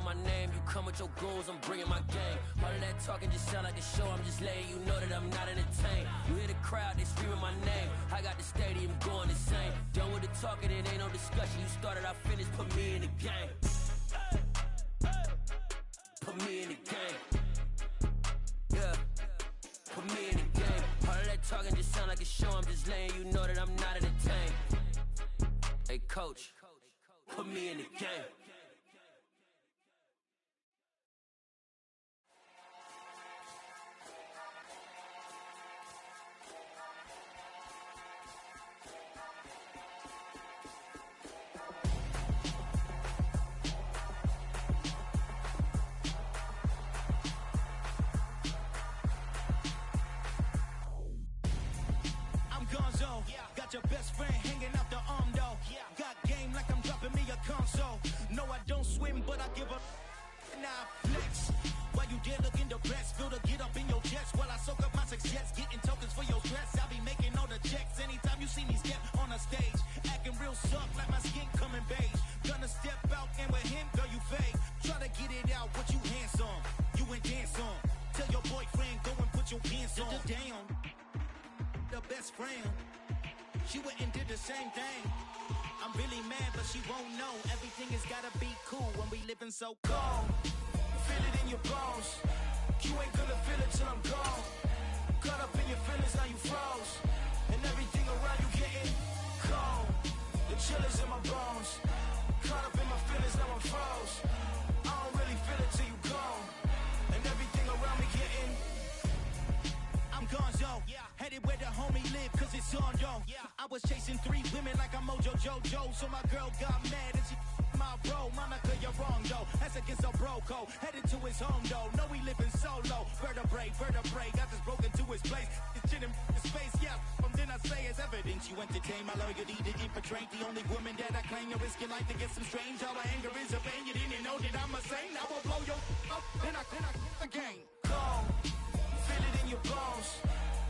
my name. You come with your goons, I'm bringing my gang. All of that talking just sound like a show. I'm just letting you know that I'm not entertained. You hear the crowd, they screaming my name. I got the stadium going insane. Done with the talking, it ain't no discussion. You started, I finished, put me in the game. Put me in the game. Yeah. Put me in the game. All of that talking just sound like a show. I'm just letting you know that I'm not entertained. Hey, coach, put me in the game. Got your best friend hanging out the arm though. Got game like I'm dropping me a console. No, I don't swim, but I give a nah flex. While you dare look in the best, feel the get up in your chest while I soak up my success, getting tokens for your stress. I'll be making all the checks anytime you see me step on a stage, acting real soft like my skin coming beige. Gonna step out and with him, girl, you fake. Try to get it out, what you handsome, you ain't dance on. Tell your boyfriend go and put your pants on. Down, the best friend. She went and did the same thing. I'm really mad, but she won't know. Everything has gotta be cool when we living so cold. Feel it in your bones. You ain't gonna feel it till I'm gone. Caught up in your feelings, now you froze. And everything around you getting cold. The chill is in my bones. Caught up in my feelings, now I'm froze. I don't really feel it till you gone. And everything around me getting I'm gonzo. Headed where the homie live, cause it's on, yo. I was chasing 3 women like I'm Mojo Jojo, so my girl got mad and she my bro. Monica, you're wrong, though. That's against a bro code. Headed to his home, though. No, he living solo. Vertebrae. Got just broken to his place. It's chin in his face, yeah. From then I say it's evidence. You entertain my loyalty to infiltrate. The only woman that I claim. You risk your life to get some strange. All my anger is a pain. You didn't know that I'm a saint. I will blow your up, then I again. Go. Feel it in your bones.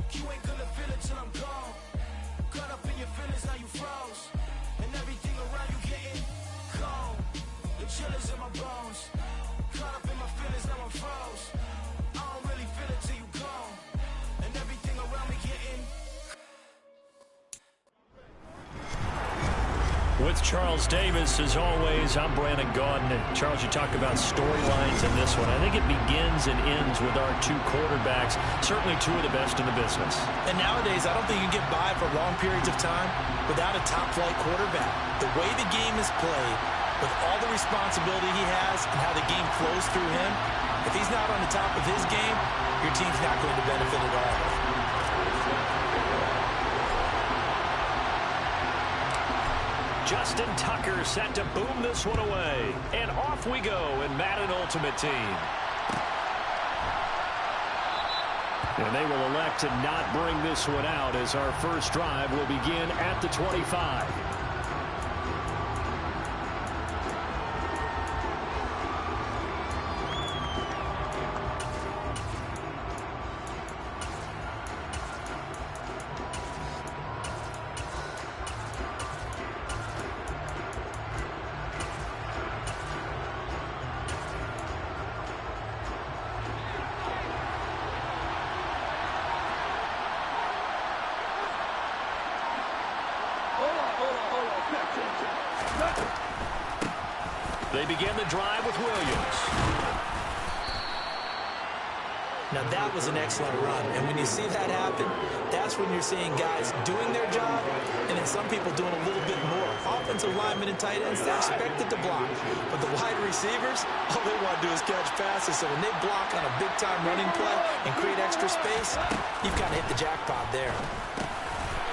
You ain't gonna feel it till I'm gone. Caught up in your feelings, now you froze. And everything around you getting cold. The chill is in my bones. Caught up in my feelings, now I'm froze. I don't really feel it till you gone. And everything around me getting. With Charles Davis, as always, I'm Brandon Gaudin. And Charles, you talk about storylines in this one. I think it begins and ends with our 2 quarterbacks, certainly 2 of the best in the business. And nowadays, I don't think you can get by for long periods of time without a top-flight quarterback. The way the game is played, with all the responsibility he has and how the game flows through him, if he's not on the top of his game, your team's not going to benefit at all. Justin Tucker set to boom this one away. And off we go in Madden Ultimate Team. And they will elect to not bring this one out as our first drive will begin at the 25. They begin the drive with Williams. Now that was an excellent run, and when you see that happen, that's when you're seeing guys doing their job, and then some people doing a little bit more. Offensive linemen and tight ends, they're expected to block, but the wide receivers, all they want to do is catch passes, so when they block on a big-time running play and create extra space, you've kind of hit the jackpot there.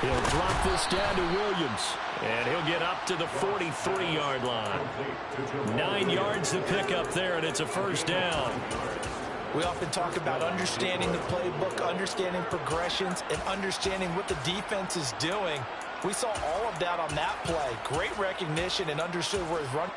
He'll drop this down to Williams, and he'll get up to the 43-yard line. 9 yards to pick up there, and it's a first down. We often talk about understanding the playbook, understanding progressions, and understanding what the defense is doing. We saw all of that on that play. Great recognition and understood where his run.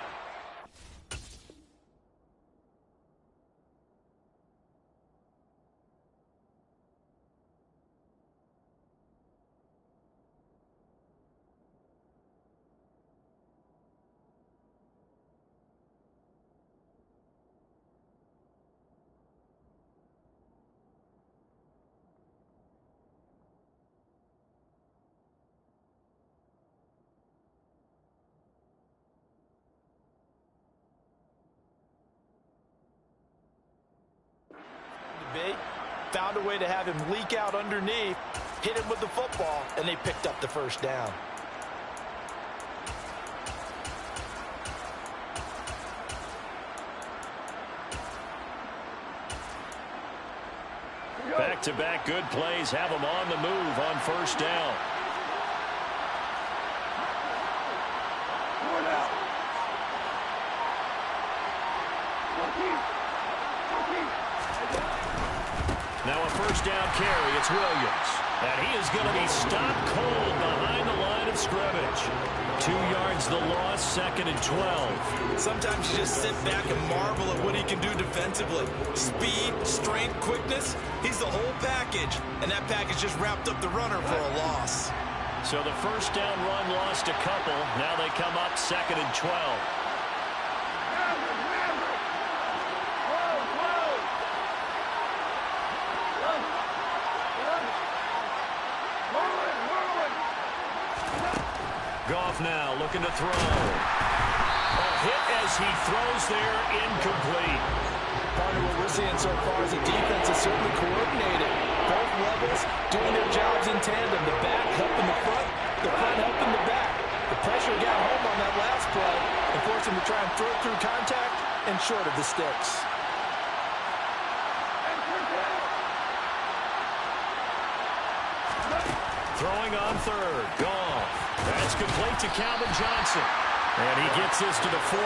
found a way to have him leak out underneath, hit him with the football, and they picked up the first down. Back-to-back good plays have them on the move on first down. Now a first down carry. It's Williams. And he is going to be stopped cold behind the line of scrimmage. 2 yards the loss, 2nd and 12. Sometimes you just sit back and marvel at what he can do defensively. Speed, strength, quickness. He's the whole package. And that package just wrapped up the runner for a loss. So the first down run lost a couple. Now they come up 2nd and 12. Goff now looking to throw. A hit as he throws there, incomplete. Partner, what we're seeing so far is the defense is certainly coordinated. Both levels doing their jobs in tandem. The back helping the front helping the back. The pressure got home on that last play and forced him to try and throw through contact and short of the sticks. Throwing on third. Goff. That's complete to Calvin Johnson. And he gets this to the 48,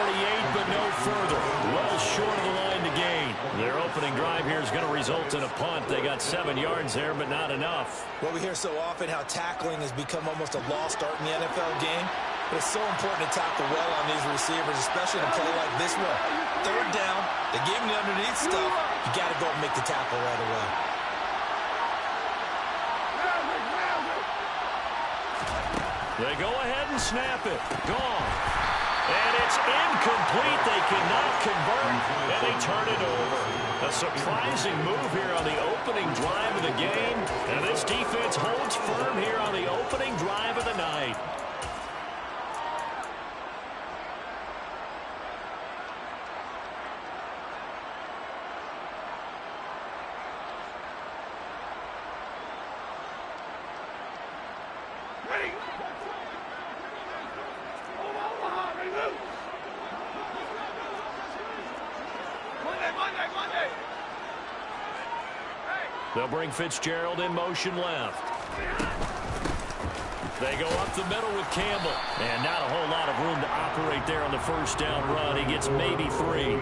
but no further. Well short of the line to gain. Their opening drive here is going to result in a punt. They got 7 yards there, but not enough. Well, we hear so often how tackling has become almost a lost art in the NFL game. But it's so important to tackle well on these receivers, especially in a play like this one. Third down, they gave him the underneath stuff. You got to go and make the tackle right away. They go ahead and snap it. Gone. And it's incomplete. They cannot convert, and they turn it over. A surprising move here on the opening drive of the game. And this defense holds firm here on the opening drive of the night. They'll bring Fitzgerald in motion left. They go up the middle with Campbell. And not a whole lot of room to operate there on the first down run. He gets maybe 3.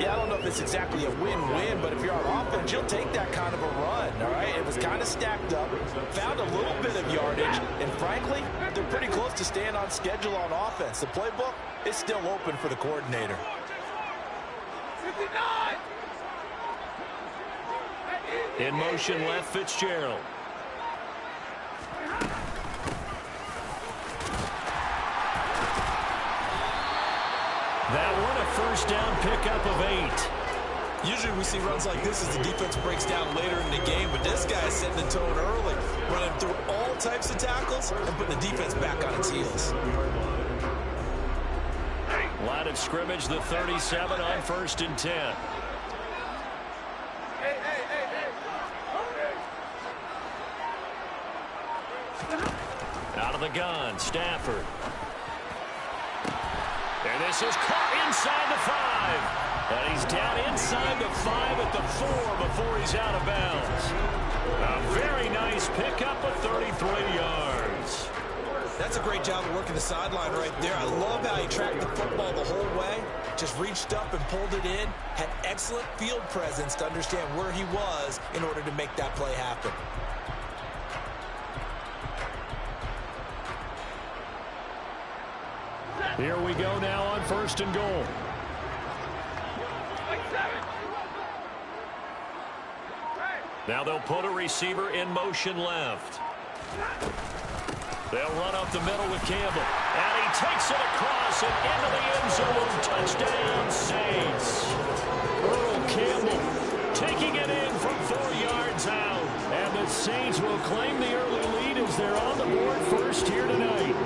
Yeah, I don't know if it's exactly a win-win, but if you're on offense, you'll take that kind of a run, all right? It was kind of stacked up, found a little bit of yardage, and frankly, they're pretty close to staying on schedule on offense. The playbook is still open for the coordinator. 59! In motion left, Fitzgerald. That one a first down pickup of 8. Usually we see runs like this as the defense breaks down later in the game, but this guy is setting the tone early, running through all types of tackles and putting the defense back on its heels. Line of scrimmage, the 37 on 1st and 10. Out of the gun, Stafford. And this is caught inside the 5. And he's down inside the 5 at the 4 before he's out of bounds. A very nice pickup of 33 yards. That's a great job of working the sideline right there. I love how he tracked the football the whole way. Just reached up and pulled it in. Had excellent field presence to understand where he was in order to make that play happen. Here we go now on 1st and goal. Now they'll put a receiver in motion left. They'll run up the middle with Campbell. And he takes it across and into the end zone. Touchdown, Saints. Earl Campbell taking it in from 4 yards out. And the Saints will claim the early lead as they're on the board first here tonight.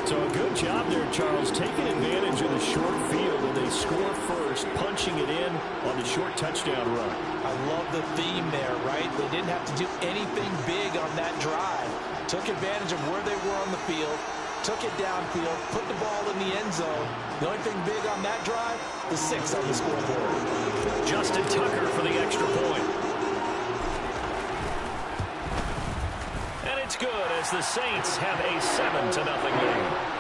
So a good job there, Charles, taking advantage of the short field, and they score first, punching it in on the short touchdown run. I love the theme there, right? They didn't have to do anything big on that drive. Took advantage of where they were on the field, took it downfield, put the ball in the end zone. The only thing big on that drive, the 6 on the scoreboard. Justin Tucker for the extra point. And it's good as the Saints have a 7-0 lead.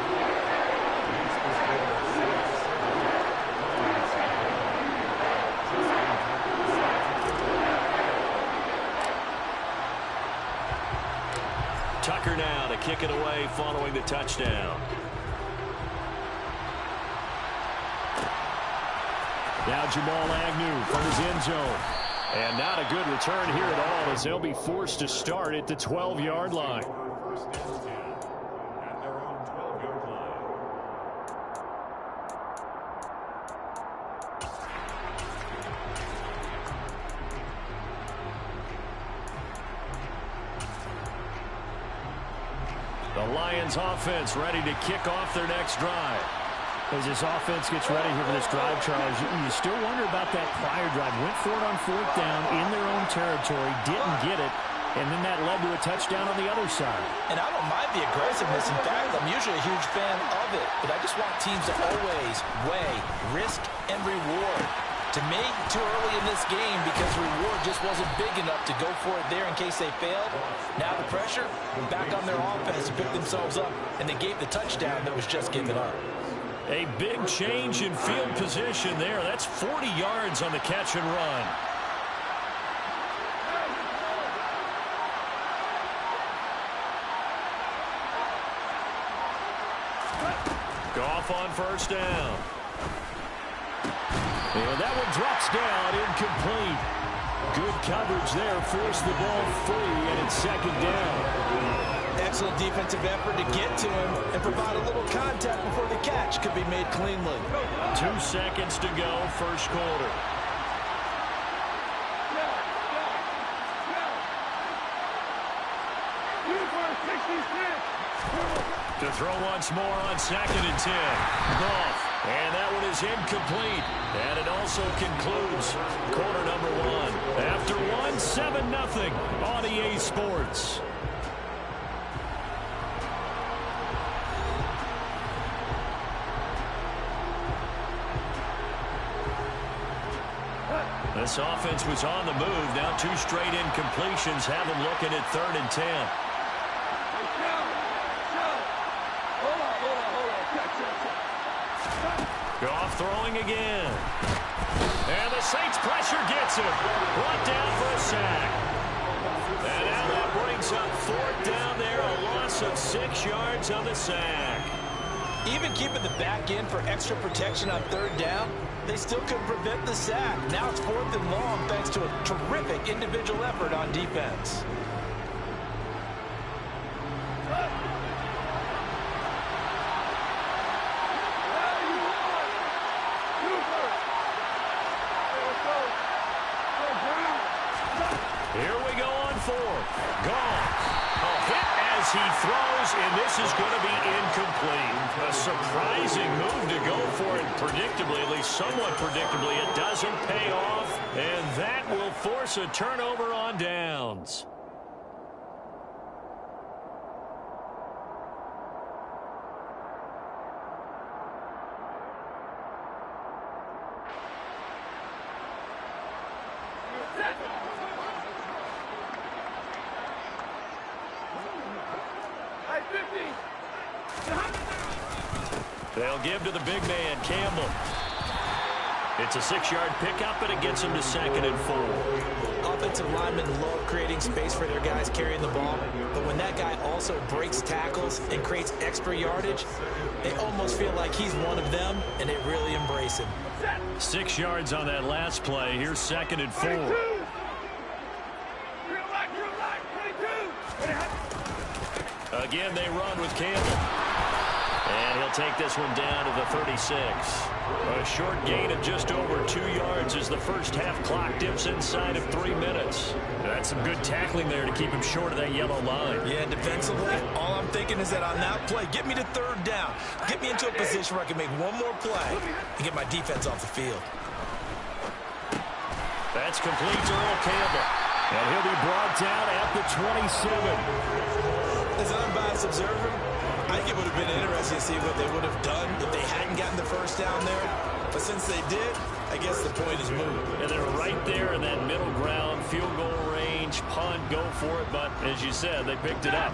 Tucker now to kick it away following the touchdown. Now Jamal Agnew from his end zone. And not a good return here at all as they'll be forced to start at the 12-yard line. The Lions offense ready to kick off their next drive. As this offense gets ready here for this drive, Charles, you still wonder about that prior drive. Went for it on 4th down in their own territory, didn't get it, and then that led to a touchdown on the other side. And I don't mind the aggressiveness. In fact, I'm usually a huge fan of it, but I just want teams to always weigh risk and reward. To me, too early in this game because reward just wasn't big enough to go for it there in case they failed. Now the pressure, back on their offense to pick themselves up, and they gave the touchdown that was just given up. A big change in field position there. That's 40 yards on the catch and run. Goff on 1st down. And that one drops down, incomplete. Good coverage there, forced the ball free, and it's 2nd down. Excellent defensive effort to get to him and provide a little contact before the catch could be made cleanly. 2 seconds to go, 1st quarter. To throw once more on 2nd and 10. Goff. And that one is incomplete. And it also concludes quarter number 1. After 1, 7-0 on EA Sports. This offense was on the move. Now 2 straight incompletions have them looking at 3rd and 10. Goff throwing again. And the Saints pressure gets him. Brought down for a sack. And now that brings up 4th down there. A loss of 6 yards on the sack. Even keeping the back end for extra protection on 3rd down, they still couldn't prevent the sack. Now it's 4th and long thanks to a terrific individual effort on defense. Here we go on 4th. Gone. A hit as he throws, and this is going to be incomplete. A surprising move to go for it predictably, at least somewhat predictably. It doesn't pay off, and that will force a turnover on downs. They'll give to the big man, Campbell. It's a 6-yard pickup, and it gets him to 2nd and 4. Offensive linemen love creating space for their guys carrying the ball, but when that guy also breaks tackles and creates extra yardage, they almost feel like he's one of them, and they really embrace him. 6 yards on that last play. Here's 2nd and 4. Again, they run with Campbell. And And he'll take this one down to the 36. A short gain of just over 2 yards as the first half clock dips inside of 3 minutes. That's some good tackling there to keep him short of that yellow line. Yeah, defensively, all I'm thinking is that on that play, get me to third down. Get me into a position where I can make one more play and get my defense off the field. That's complete to Earl Campbell. And he'll be brought down at the 27. As an unbiased observer, I think it would have been interesting to see what they would have done if they hadn't gotten the first down there. But since they did, I guess the point is moved. And they're right there in that middle ground, field goal range, punt, go for it. But as you said, they picked it up.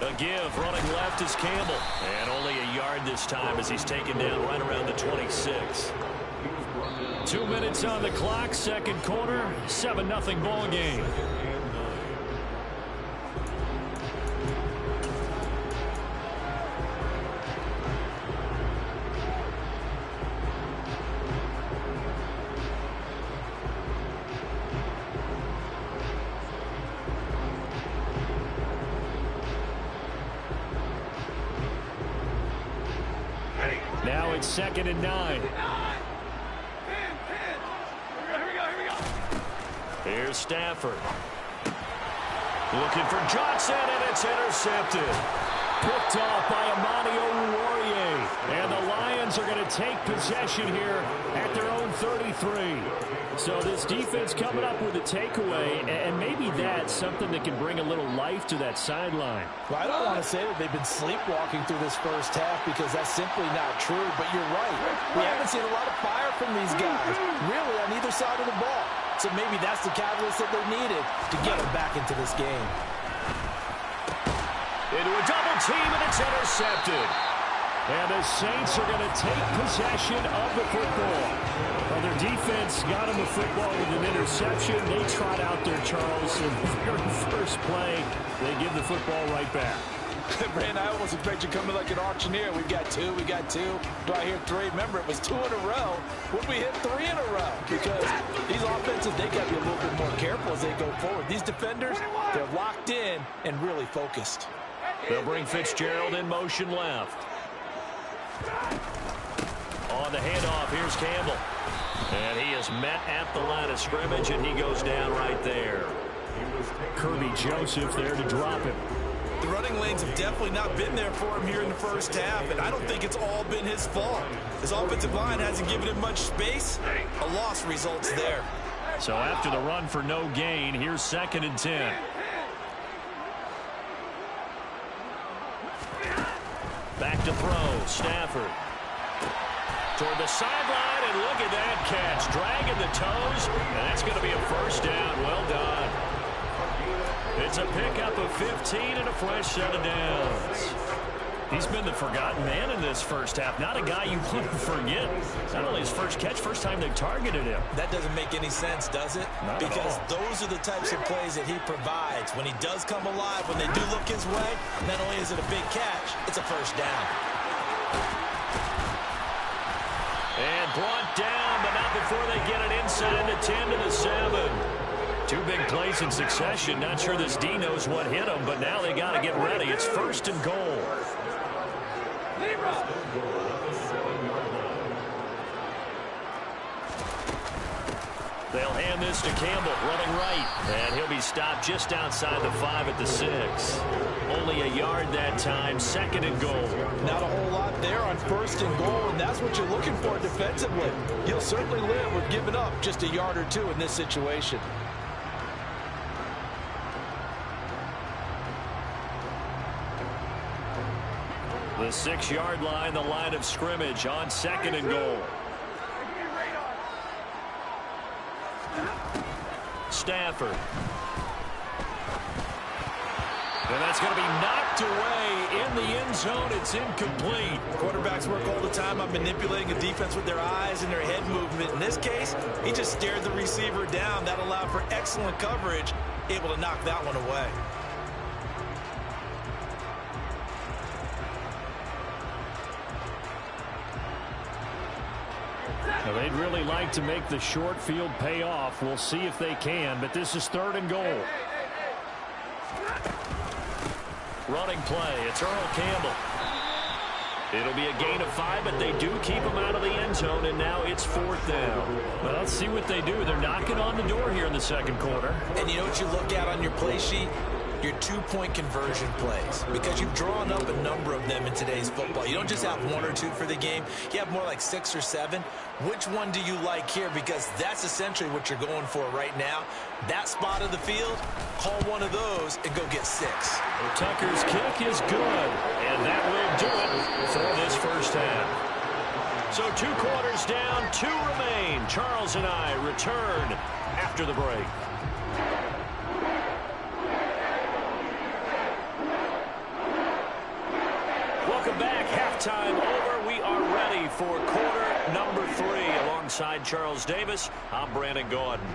A give, running left is Campbell. And only a yard this time as he's taken down right around the 26. 2 minutes on the clock, second quarter, 7-0 ball game. Now it's 2nd and 9. Here's Stafford. Looking for Johnson, and it's intercepted. Picked off by Amani Oruwariye. And the Lions are going to take possession here at their own 33. So this defense coming up with a takeaway, and maybe that's something that can bring a little life to that sideline. Well, I don't want to say that they've been sleepwalking through this first half because that's simply not true, but you're right. We haven't seen a lot of fire from these guys, really, on either side of the ball. So maybe that's the catalyst that they needed to get them back into this game. Into a double team, and it's intercepted. And the Saints are going to take possession of the football. Well, their defense got them the football with an interception. They trot out there, Charles, and the very first play, they give the football right back. Brand, I almost expect you coming like an auctioneer. We got two. Do I hear three? Remember, it was 2 in a row. Would we hit 3 in a row? Because these offenses, they got to be a little bit more careful as they go forward. These defenders, they're locked in and really focused. They'll bring Fitzgerald in motion left. On the handoff, here's Campbell. And he is met at the line of scrimmage, and he goes down right there. Kirby Joseph there to drop him. The running lanes have definitely not been there for him here in the first half, and I don't think it's all been his fault. His offensive line hasn't given him much space. A loss results there. So after the run for no gain, here's 2nd and 10. Back to throw, Stafford. Toward the sideline, and look at that catch. Dragging the toes, and that's going to be a first down. Well done. It's a pickup of 15 and a fresh set of downs. He's been the forgotten man in this first half. Not a guy you want to forget. Not only his first catch, first time they've targeted him. That doesn't make any sense, does it? Not because at all. those are the types of plays that he provides. When he does come alive, when they do look his way, not only is it a big catch, it's a first down. And brought down, but not before they get it inside the 10 to the 7. 2 big plays in succession. Not sure this D knows what hit him, but now they got to get ready. It's 1st and goal. They'll hand this to Campbell, running right. And he'll be stopped just outside the 5 at the 6. Only a yard that time, 2nd and goal. Not a whole lot there on 1st and goal, and that's what you're looking for defensively. You'll certainly live with giving up just a yard or 2 in this situation. The 6-yard line, the line of scrimmage on 2nd and goal. Stafford. And that's going to be knocked away in the end zone. It's incomplete. Quarterbacks work all the time on manipulating a defense with their eyes and their head movement. In this case, he just stared the receiver down. That allowed for excellent coverage, able to knock that one away. They'd really like to make the short field pay off. We'll see if they can, but this is 3rd and goal. Running play, it's Earl Campbell. It'll be a gain of 5, but they do keep him out of the end zone, and now it's 4th down. Well, let's see what they do. They're knocking on the door here in the 2nd quarter. And you know what you look at on your play sheet? Your 2-point conversion plays, because you've drawn up a number of them in today's football. You don't just have 1 or 2 for the game. You have more like 6 or 7. Which one do you like here? Because that's essentially what you're going for right now. That spot of the field, call one of those and go get 6. Tucker's kick is good, and that will do it for this first half. So 2 quarters down, 2 remain. Charles and I return after the break. Welcome back. Halftime over. We are ready for quarter number 3. Alongside Charles Davis, I'm Brandon Gordon.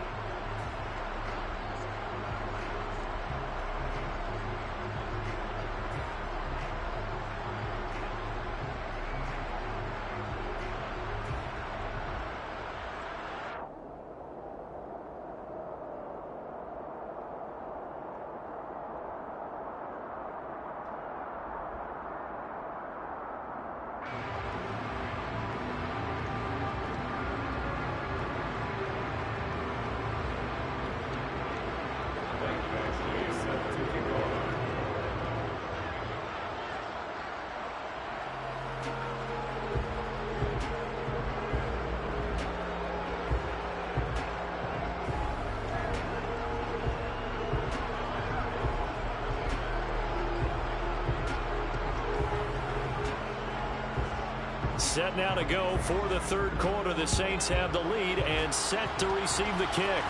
Set now to go for the 3rd quarter. The Saints have the lead and set to receive the kick.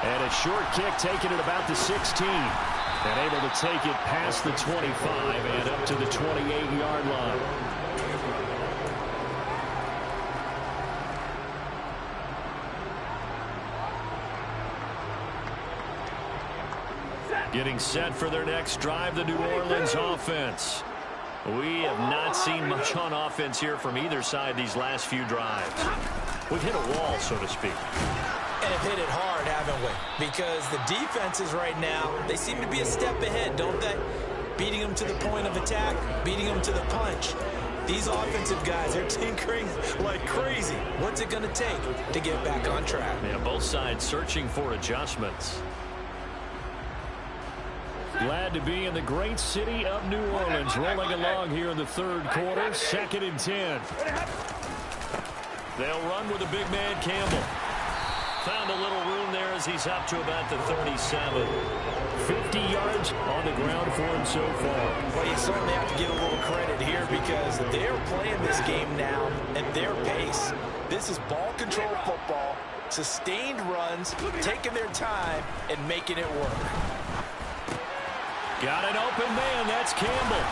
And a short kick taken at about the 16. And able to take it past the 25 and up to the 28-yard line. Getting set for their next drive, the New Orleans offense. We have not seen much on offense here from either side these last few drives. We've hit a wall, so to speak. And have hit it hard, haven't we? Because the defenses right now, they seem to be a step ahead, don't they? Beating them to the point of attack, beating them to the punch. These offensive guys are tinkering like crazy. What's it going to take to get back on track? Yeah, both sides searching for adjustments. Glad to be in the great city of New Orleans, rolling along here in the 3rd quarter. 2nd and 10. They'll run with a big man, Campbell. Found a little room there as he's up to about the 37. 50 yards on the ground for him so far. Well, you certainly have to give a little credit here because they're playing this game now at their pace. This is ball control football, sustained runs, taking their time, and making it work. Got an open man. That's Campbell.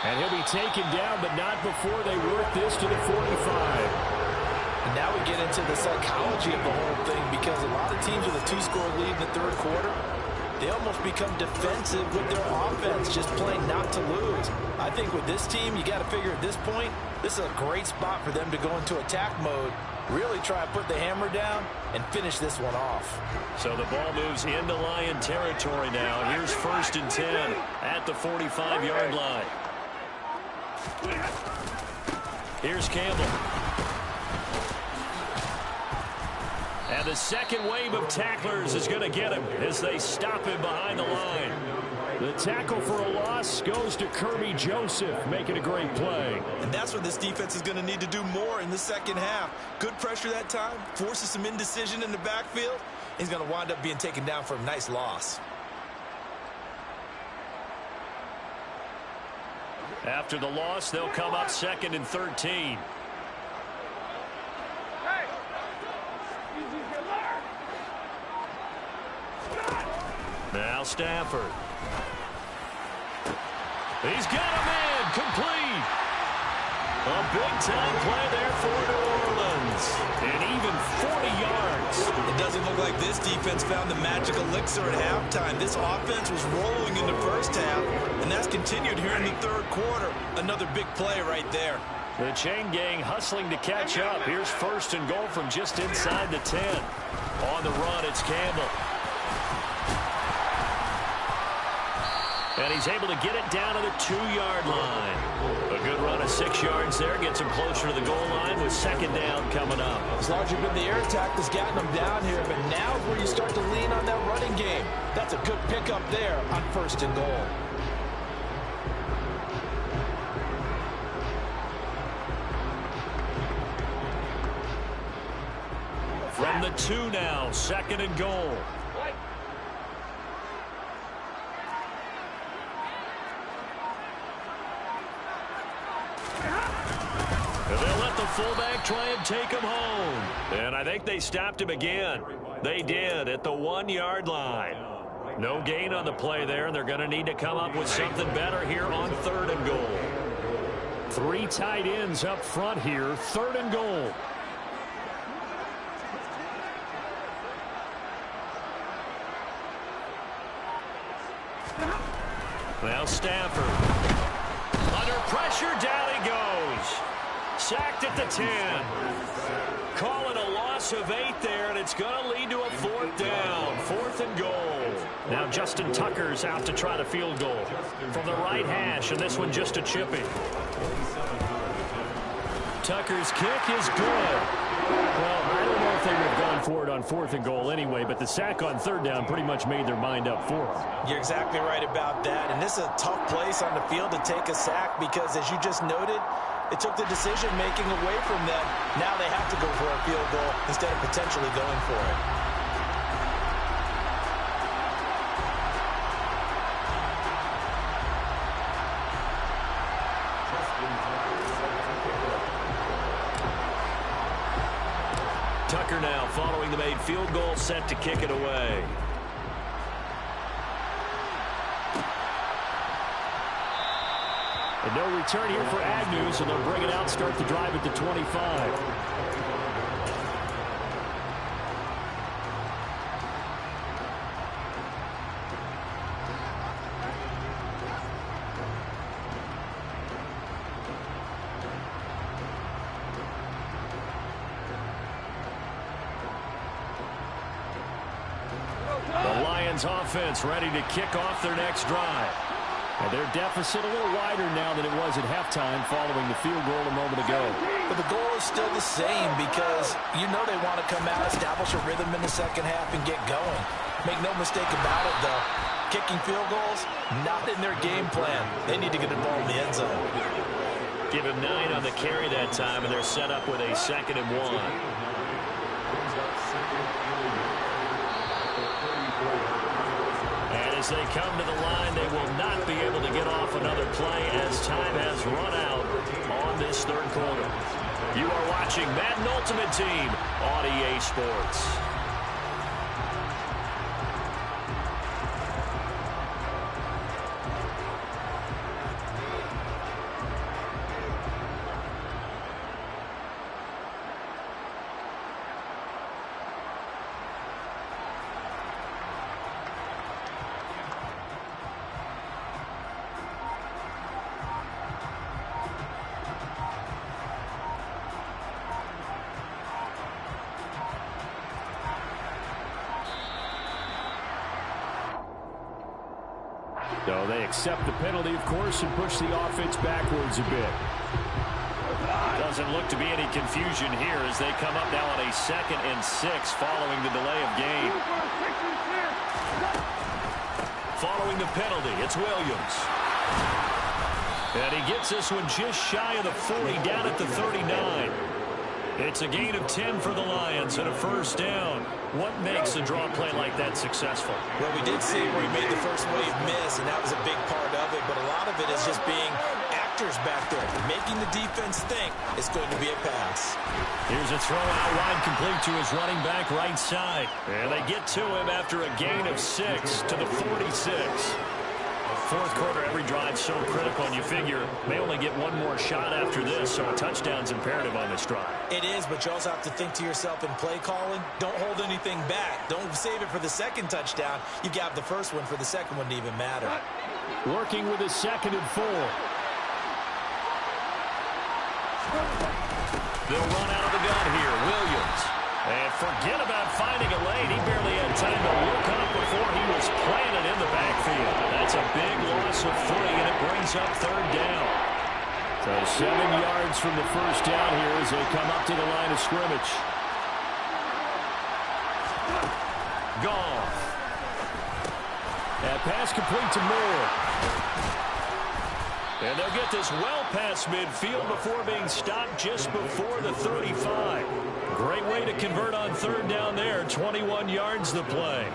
And he'll be taken down, but not before they work this to the 45. And now we get into the psychology of the whole thing because a lot of teams with a 2-score lead in the 3rd quarter, they almost become defensive with their offense, just playing not to lose. I think with this team, you got to figure at this point, this is a great spot for them to go into attack mode, really try to put the hammer down and finish this one off. So the ball moves into Lion territory now. Here's 1st and 10 at the 45-yard line. Here's Campbell. And the second wave of tacklers is going to get him as they stop him behind the line. The tackle for a loss goes to Kirby Joseph, making a great play. And that's what this defense is going to need to do more in the 2nd half. Good pressure that time, forces some indecision in the backfield. He's going to wind up being taken down for a nice loss. After the loss, they'll come up 2nd and 13. Now Stafford. He's got a man complete. A big-time play there for New Orleans. And even 40 yards. It doesn't look like this defense found the magic elixir at halftime. This offense was rolling in the 1st half, and that's continued here in the 3rd quarter. Another big play right there. The chain gang hustling to catch up. Here's first and goal from just inside the 10. On the run, it's Campbell. And he's able to get it down to the 2-yard line. A good run of 6 yards there. Gets him closer to the goal line with second down coming up. It's largely been the air attack that's gotten them down here, but now is where you start to lean on that running game. That's a good pickup there on first and goal. From the 2 now, second and goal. And they'll let the fullback try and take him home. And I think they stopped him again. They did at the 1-yard line. No gain on the play there, and they're going to need to come up with something better here on third and goal. 3 tight ends up front here, third and goal. Now Stafford. Under pressure, down he goes. Sacked at the 10. Call it a loss of 8 there, and it's going to lead to a 4th down. 4th and goal. Now Justin Tucker's out to try the field goal from the right hash, and this one just a chippy. Tucker's kick is good. Well, I don't know if they would have gone for it on 4th and goal anyway, but the sack on 3rd down pretty much made their mind up for them. You're exactly right about that, and this is a tough place on the field to take a sack because, as you just noted, it took the decision-making away from them. Now they have to go for a field goal instead of potentially going for it. Tucker now following the made field goal, set to kick it away. And no return here for Agnew, so they'll bring it out, start the drive at the 25. The Lions offense ready to kick off their next drive. And their deficit a little wider now than it was at halftime following the field goal a moment ago. But the goal is still the same because you know they want to come out, establish a rhythm in the second half, and get going. Make no mistake about it, though. Kicking field goals, not in their game plan. They need to get the ball in the end zone. Give him 9 on the carry that time, and they're set up with a 2nd and 1. As they come to the line, they will not be able to get off another play as time has run out on this 3rd quarter. You are watching Madden Ultimate Team on EA Sports. So they accept the penalty, of course, and push the offense backwards a bit. Doesn't look to be any confusion here as they come up now on a 2nd and 6 following the delay of game. Following the penalty, it's Williams. And he gets this one just shy of the 40, down at the 39. It's a gain of 10 for the Lions and a 1st down. What makes a draw play like that successful? Well, we did see where he made the first wave miss, and that was a big part of it. But a lot of it is just being actors back there, making the defense think it's going to be a pass. Here's a throw out wide, complete to his running back right side. And they get to him after a gain of 6 to the 46. 4th quarter, every drive so critical, and you figure may only get one more shot after this, so a touchdown's imperative on this drive. It is, but you also have to think to yourself in play calling, don't hold anything back. Don't save it for the 2nd touchdown. You've got the 1st one for the 2nd one to even matter. Working with his 2nd and 4. They'll run out of the gun here. Williams. And forget about finding a lane. He barely had time to look up before he was planted in the backfield. That's a big loss of 3, and it brings up 3rd down. So 7 yards from the first down here as they come up to the line of scrimmage. Goff. That pass complete to Moore. And they'll get this well past midfield before being stopped just before the 35. Great way to convert on 3rd down there. 21 yards the play.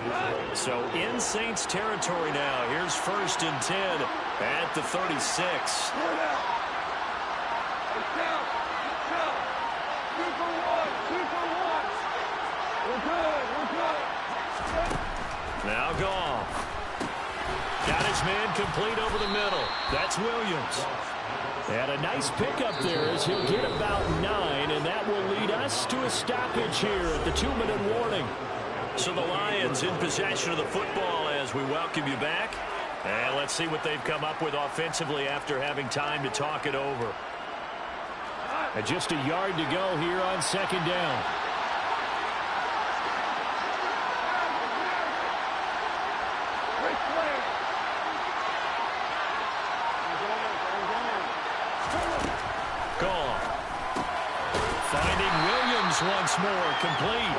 So in Saints territory now. Here's 1st and 10 at the 36. Now Goff. Got his man complete over the middle. That's Williams. And a nice pickup there as he'll get about 9, and that will lead us to a stoppage here at the 2-minute warning. So the Lions in possession of the football as we welcome you back. And let's see what they've come up with offensively after having time to talk it over. And just a yard to go here on 2nd down. Once more complete.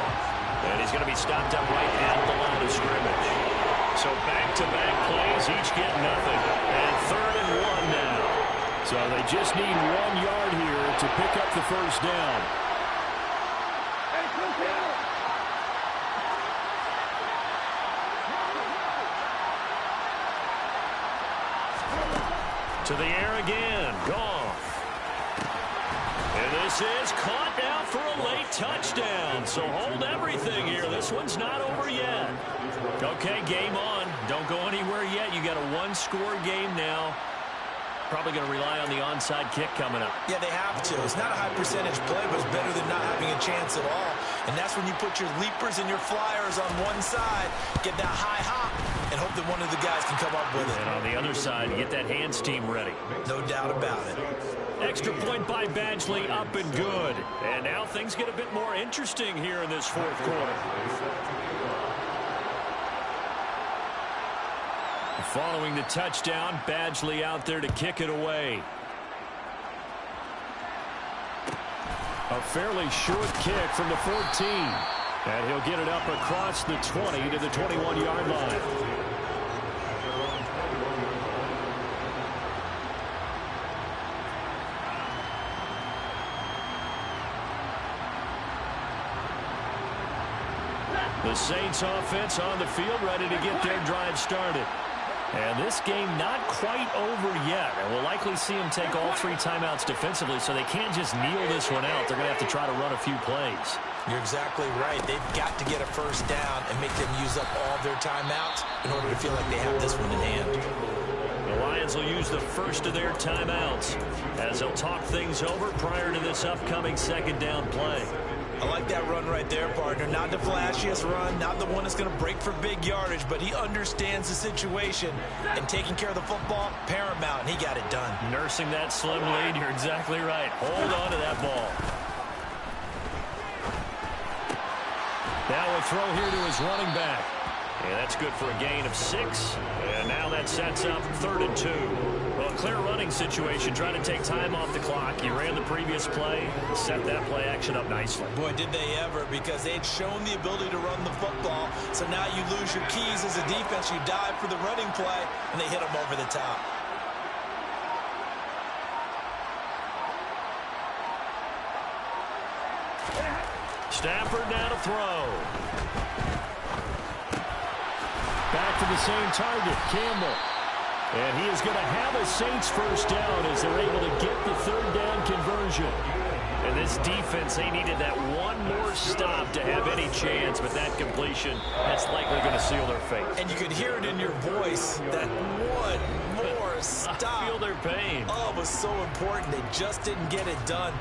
And he's going to be stopped up right at the line of scrimmage. So back-to-back plays, each get nothing. And 3rd and 1 now. So they just need 1 yard here to pick up the first down. To the air again. Goff. And this is caught now for a late touchdown. So hold everything here. This one's not over yet. Okay, game on. Don't go anywhere yet. You got a 1-score game now. Probably going to rely on the onside kick coming up. Yeah, they have to. It's not a high percentage play, but it's better than not having a chance at all. And that's when you put your leapers and your flyers on one side, get that high hop, and hope that one of the guys can come up with it. And on the other side, get that hands team ready. No doubt about it. Extra point by Badgley, up and good. And now things get a bit more interesting here in this 4th quarter. Following the touchdown, Badgley out there to kick it away. A fairly short kick from the 14. And he'll get it up across the 20 to the 21-yard line. The Saints offense on the field, ready to get their drive started. And this game not quite over yet. And we'll likely see them take all 3 timeouts defensively, so they can't just kneel this one out. They're going to have to try to run a few plays. You're exactly right. They've got to get a first down and make them use up all their timeouts in order to feel like they have this one in hand. The Lions will use the first of their timeouts as they'll talk things over prior to this upcoming 2nd down play. I like that run right there, partner. Not the flashiest run, not the one that's going to break for big yardage, but he understands the situation, and taking care of the football, paramount, and he got it done. Nursing that slim lead, you're exactly right. Hold on to that ball. Now a throw here to his running back. And that's good for a gain of 6. And now that sets up 3rd and 2. Well, clear running situation, trying to take time off the clock. You ran the previous play, set that play action up nicely. Boy, did they ever, because they'd shown the ability to run the football. So now you lose your keys as a defense. You dive for the running play, and they hit them over the top. Stafford now to throw. Back to the same target, Campbell. And he is going to have a Saints first down as they're able to get the 3rd down conversion. And this defense, they needed that one more stop to have any chance, but that completion, that's likely going to seal their fate. And you could hear it in your voice, that one more stop. I feel their pain. Oh, it was so important. They just didn't get it done.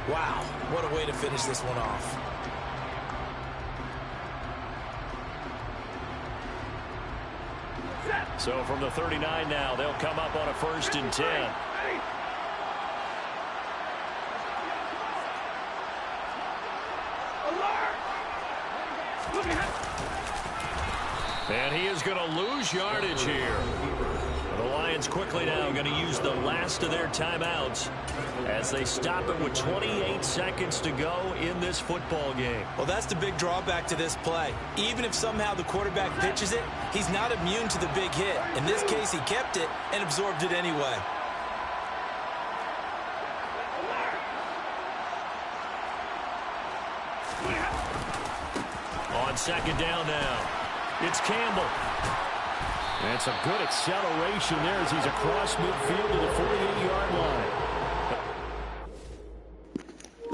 Wow, what a way to finish this one off. So from the 39 now, they'll come up on a 1st and 10. And he is going to lose yardage here. The Lions quickly now going to use the last of their timeouts as they stop it with 28 seconds to go in this football game. Well, that's the big drawback to this play. Even if somehow the quarterback pitches it, he's not immune to the big hit. In this case, he kept it and absorbed it anyway. On second down now, it's Campbell. That's a good acceleration there as he's across midfield to the 48-yard line.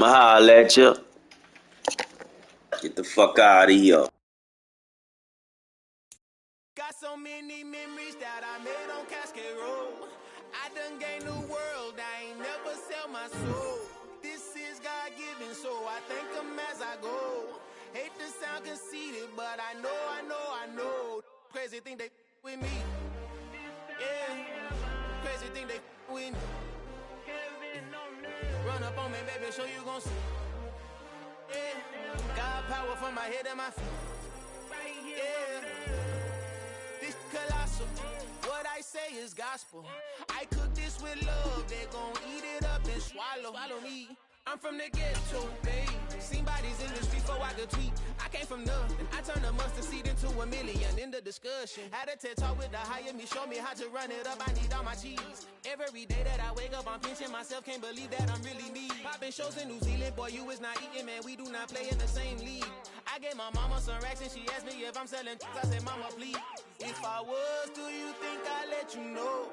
I'll let you. Get the fuck out of here. Got so many memories that I made on Cascade Road. I done gained the world, I ain't never sell my soul. This is God-given, so I thank him as I go. Hate to sound conceited, but I know. Crazy thing they with me. Yeah, crazy thing they with me. Run up on me, baby, show you gon' see. Yeah, God power from my head and my feet. Yeah, this colossal. What I say is gospel. I cook this with love, they gon' eat it up and swallow me. I'm from the ghetto, babe. Seen bodies in the streets before I could tweet. I came from nothing. I turned a mustard seed into a million. In the discussion, had a TED talk with the higher me. Show me how to run it up. I need all my cheese. Every day that I wake up, I'm pinching myself. Can't believe that I'm really me. Popping shows in New Zealand, boy, you is not eating, man. We do not play in the same league. I gave my mama some racks and she asked me if I'm selling. I said, mama, please. If I was, do you think I'd let you know?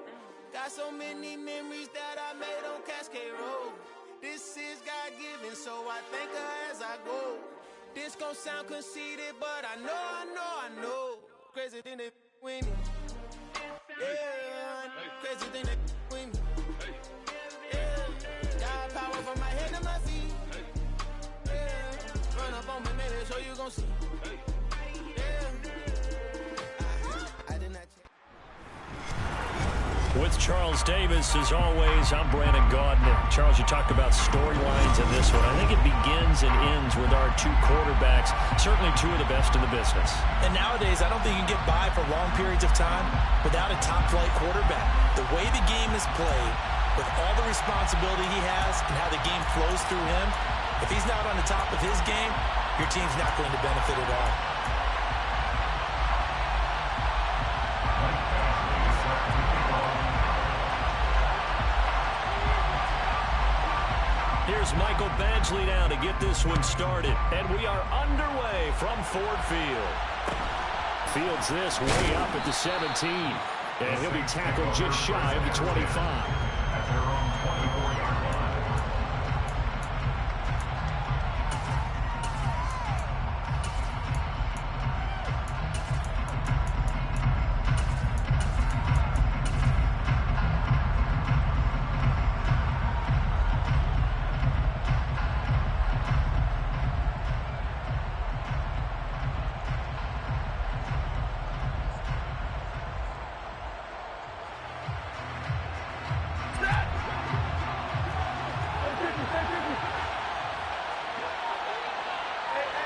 Got so many memories that I made on Cascade Road. This is God-given, so I thank her as I go. This gon' sound conceited, but I know. Crazy thing they with me. Yeah, crazy thing they with me. Yeah, God power from my head to my feet. Yeah, run up on me, maybe so you gon' see. With Charles Davis, as always, I'm Brandon Gaudin. Charles, you talked about storylines in this one. I think it begins and ends with our two quarterbacks, certainly two of the best in the business. And nowadays, I don't think you can get by for long periods of time without a top-flight quarterback. The way the game is played, with all the responsibility he has and how the game flows through him, if he's not on the top of his game, your team's not going to benefit at all. Here's Michael Badgley now to get this one started. And we are underway from Ford Field. Fields this way up at the 17. And he'll be tackled just shy of the 25.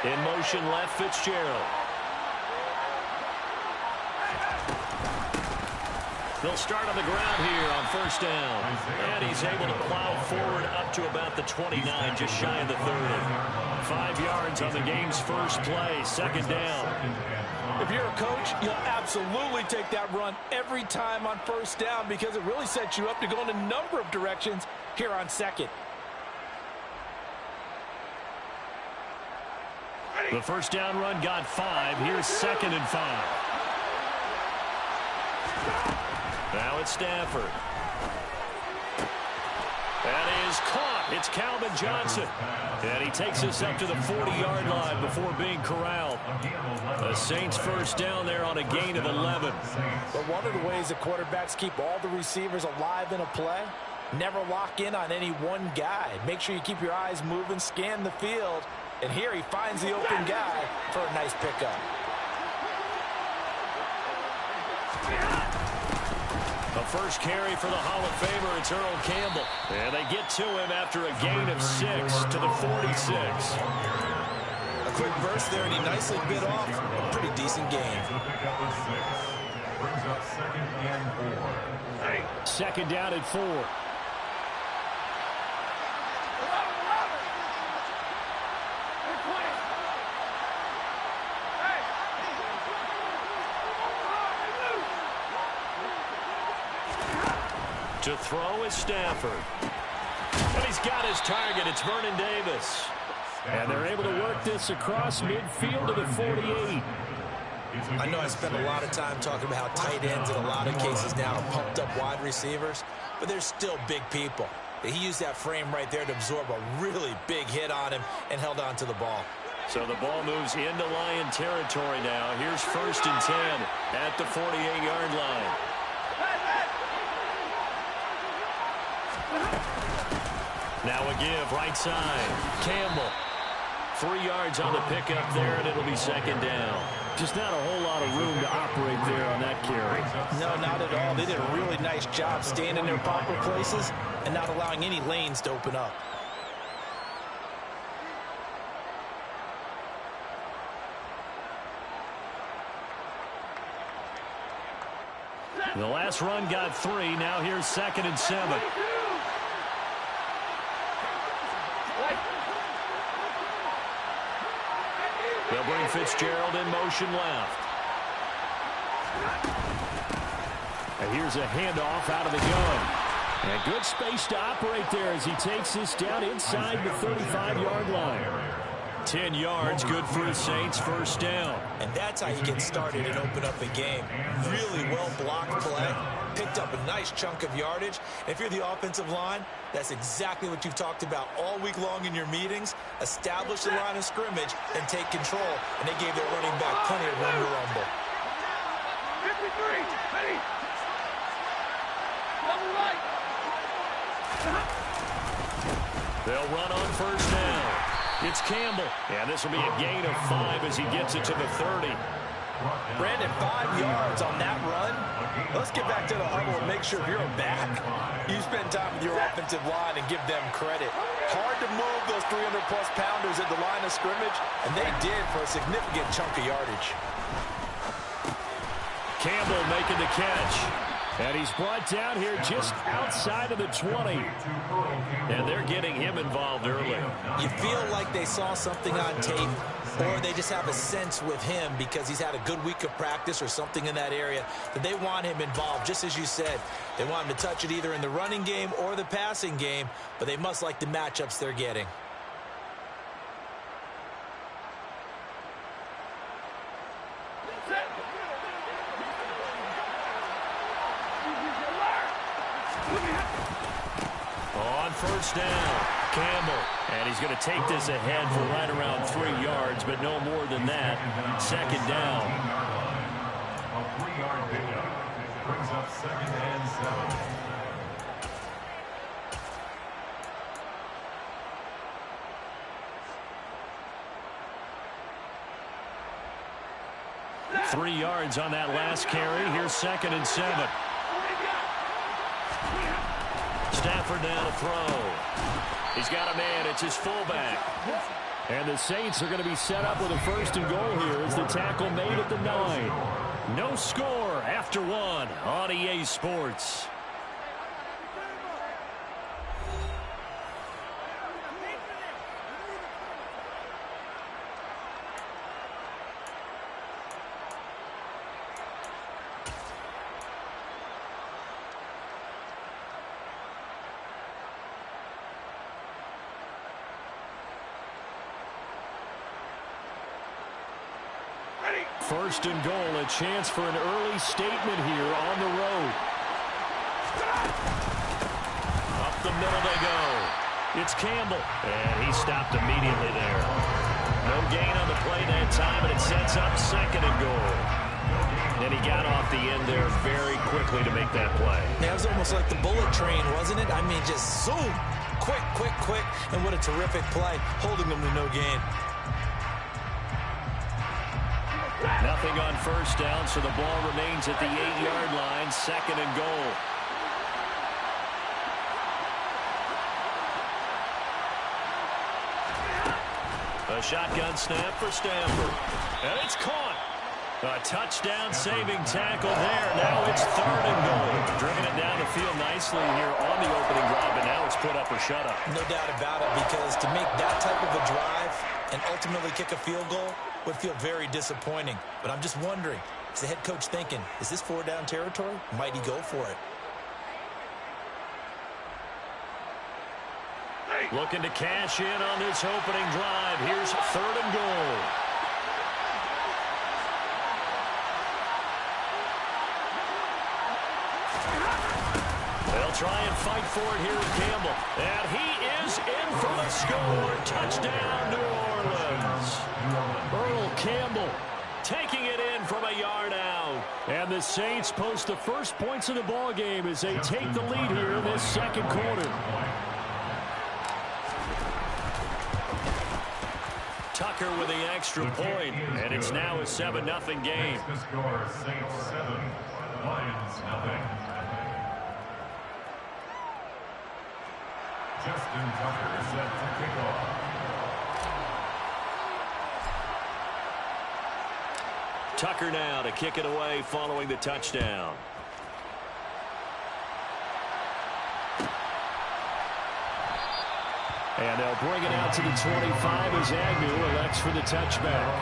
In motion left, Fitzgerald. They'll start on the ground here on first down. And he's able to plow forward up to about the 29, just shy of the 30. 5 yards on the game's first play, second down. If you're a coach, you'll absolutely take that run every time on first down because it really sets you up to go in a number of directions here on second. The first down run got 5. Here's second and 5. Now it's Stafford. That is caught. It's Calvin Johnson. And he takes us up to the 40-yard line before being corralled. The Saints first down there on a gain of 11. But one of the ways the quarterbacks keep all the receivers alive in a play, never lock in on any one guy. Make sure you keep your eyes moving, scan the field. And here he finds the open guy for a nice pickup. The first carry for the Hall of Famer, it's Earl Campbell. And they get to him after a gain of 6 to the 46. I quick burst there, and he nicely bit off a pretty decent gain. Second down at 4. To throw is Stafford. And he's got his target. It's Vernon Davis. And they're able to work this across midfield to the 48. I know I spent a lot of time talking about how tight ends in a lot of cases now are pumped up wide receivers, but they're still big people. He used that frame right there to absorb a really big hit on him and held on to the ball. So the ball moves into Lion territory now. Here's 1st and 10 at the 48-yard line. Now a give, right side. Campbell. 3 yards on the pickup there, and it'll be 2nd down. Just not a whole lot of room to operate there on that carry. No, not at all. They did a really nice job staying in their proper places and not allowing any lanes to open up. The last run got 3. Now here's 2nd and 7. They'll bring Fitzgerald in motion left. And here's a handoff out of the gun. And good space to operate there as he takes this down inside the 35-yard line. 10 yards, good for the Saints, 1st down. And that's how you get started and open up a game. Really well-blocked play. Picked up a nice chunk of yardage. And if you're the offensive line, that's exactly what you've talked about all week long in your meetings. Establish the line of scrimmage and take control. And they gave their running back plenty of room to rumble. 53, ready. Double right. They'll run on 1st down. It's Campbell. And this will be a gain of 5 as he gets it to the 30. Brandon, 5 yards on that run. Let's get back to the huddle and make sure if you're a back, you spend time with your offensive line and give them credit. Hard to move those 300-plus pounders at the line of scrimmage, and they did for a significant chunk of yardage. Campbell making the catch. And he's brought down here just outside of the 20. And they're getting him involved early. You feel like they saw something on tape, or they just have a sense with him because he's had a good week of practice or something in that area that they want him involved, just as you said. They want him to touch it either in the running game or the passing game, but they must like the matchups they're getting. On 1st down, Campbell. And he's going to take this ahead for right around 3 yards, but no more than that. 2nd down. A 3-yard pickup brings up 2nd and 7. Three yards on that last carry. Here's 2nd and 7. Stafford down to throw. He's got a man. It's his fullback. And the Saints are going to be set up with a 1st and goal here as the tackle made at the 9. No score after 1 on EA Sports. First and goal, a chance for an early statement here on the road. Up the middle they go. It's Campbell. And he stopped immediately there. No gain on the play that time, and it sets up 2nd and goal. And he got off the end there very quickly to make that play. That was almost like the bullet train, wasn't it? I mean, just zoom. Quick, quick, quick. And what a terrific play, holding them to no gain. Nothing on 1st down, so the ball remains at the 8-yard line, 2nd and goal. A shotgun snap for Stanford. And it's caught. A touchdown-saving tackle there. Now it's 3rd and goal. Driven it down the field nicely here on the opening drive, and now it's put up or shut up. No doubt about it, because to make that type of a drive and ultimately kick a field goal would feel very disappointing. But I'm just wondering, is the head coach thinking, is this 4-down territory? Might he go for it? Looking to cash in on this opening drive. Here's 3rd and goal. They'll try and fight for it here at Campbell. And he is in for the score. Touchdown, New Orleans. Earl Campbell taking it in from a yard out. And the Saints post the first points of the ball game as they take the lead here in this second quarter. Tucker with the extra point, and it's now a 7-0 game. The score, Saints 7, Lions nothing. Justin Tucker set to kick off. Tucker now to kick it away following the touchdown. And they'll bring it out to the 25 as Agnew elects for the touchback.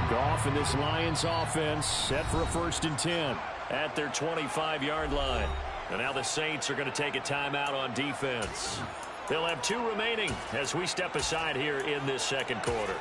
Goff and this Lions offense set for a 1st and 10 at their 25-yard line. And now the Saints are going to take a timeout on defense. They'll have 2 remaining as we step aside here in this second quarter.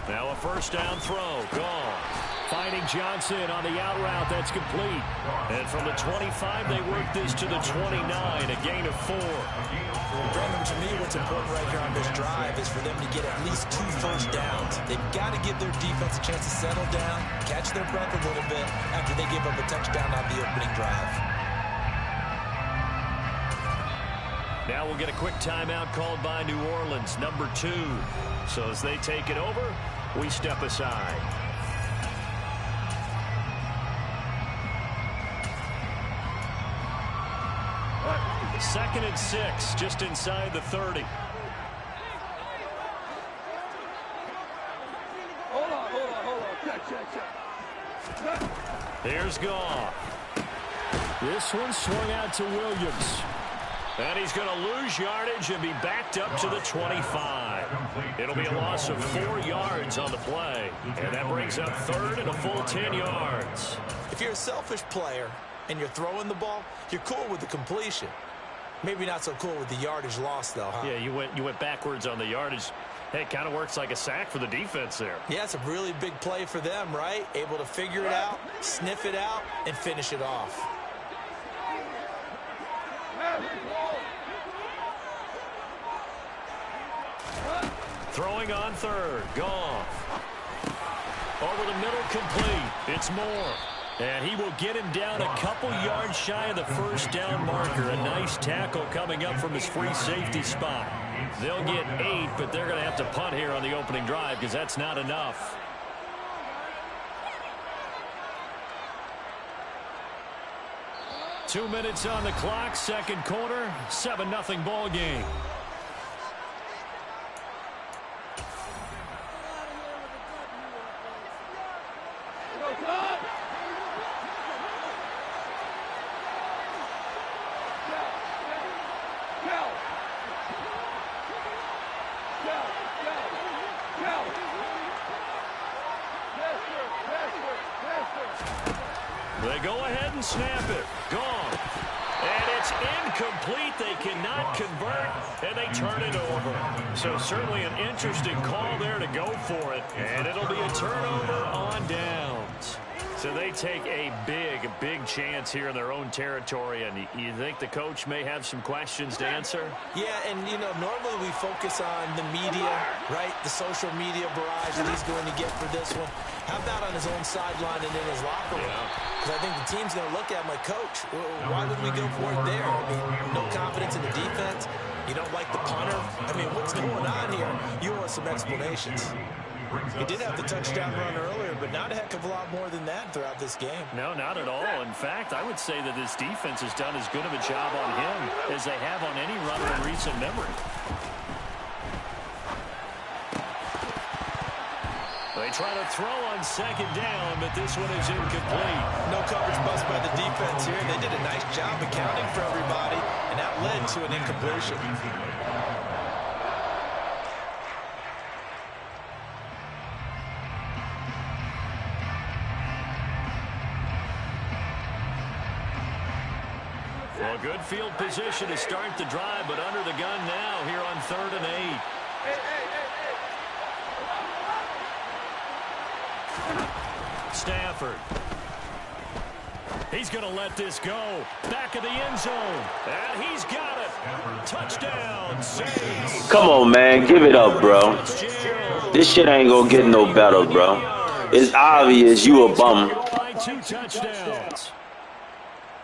Now a 1st down throw. Gone. Finding Johnson on the out route. That's complete. And from the 25, they work this to the 29. A gain of 4. Brandon, to me, what's important right here on this drive is for them to get at least 2 first downs. They've got to give their defense a chance to settle down, catch their breath a little bit after they give up a touchdown on the opening drive. Now we'll get a quick timeout called by New Orleans, number 2. So as they take it over, we step aside. Second and 6, just inside the 30. Hold on. Check. Here's Goff. This one swung out to Williams. And he's going to lose yardage and be backed up to the 25. It'll be a loss of 4 yards on the play. And that brings up 3rd and a full 10 yards. If you're a selfish player and you're throwing the ball, you're cool with the completion. Maybe not so cool with the yardage loss, though, huh? Yeah, you went backwards on the yardage. Hey, it kind of works like a sack for the defense there. Yeah, it's a really big play for them, right? Able to figure it out, sniff it out, and finish it off. Throwing on 3rd. Goff. Over the middle, complete. It's Moore. And he will get him down a couple yards shy of the first down marker. A nice tackle coming up from his free safety spot. They'll get 8, but they're going to have to punt here on the opening drive because that's not enough. Two minutes on the clock, second quarter, 7-0 ball game. They go ahead and snap it. Gone. And it's incomplete. They cannot convert, and they turn it over. So certainly an interesting call there to go for it. And it'll be a turnover on downs. So they take a big chance here in their own territory. And you think the coach may have some questions to answer? Yeah, and, you know, normally we focus on the media, right? The social media barrage that he's going to get for this one. How about on his own sideline and in his locker room? Because I think the team's going to look at him like, Coach, why would we go for it there? I mean, no confidence in the defense. You don't like the punter. I mean, what's going on here? You owe us some explanations. He did have the touchdown run earlier, but not a heck of a lot more than that throughout this game. No, not at all. In fact, I would say that this defense has done as good of a job on him as they have on any runner in recent memory. They try to throw on second down, but this one is incomplete. No coverage bust by the defense here. They did a nice job accounting for everybody, and that led to an incompletion. Well, good field position to start the drive, but under the gun now here on 3rd and 8. Stafford. He's going to let this go. Back of the end zone. And he's got it. Touchdown. Saints. Come on, man. Give it up, bro. This shit ain't gonna get no better, bro. It's obvious you a bum. By 2 touchdowns.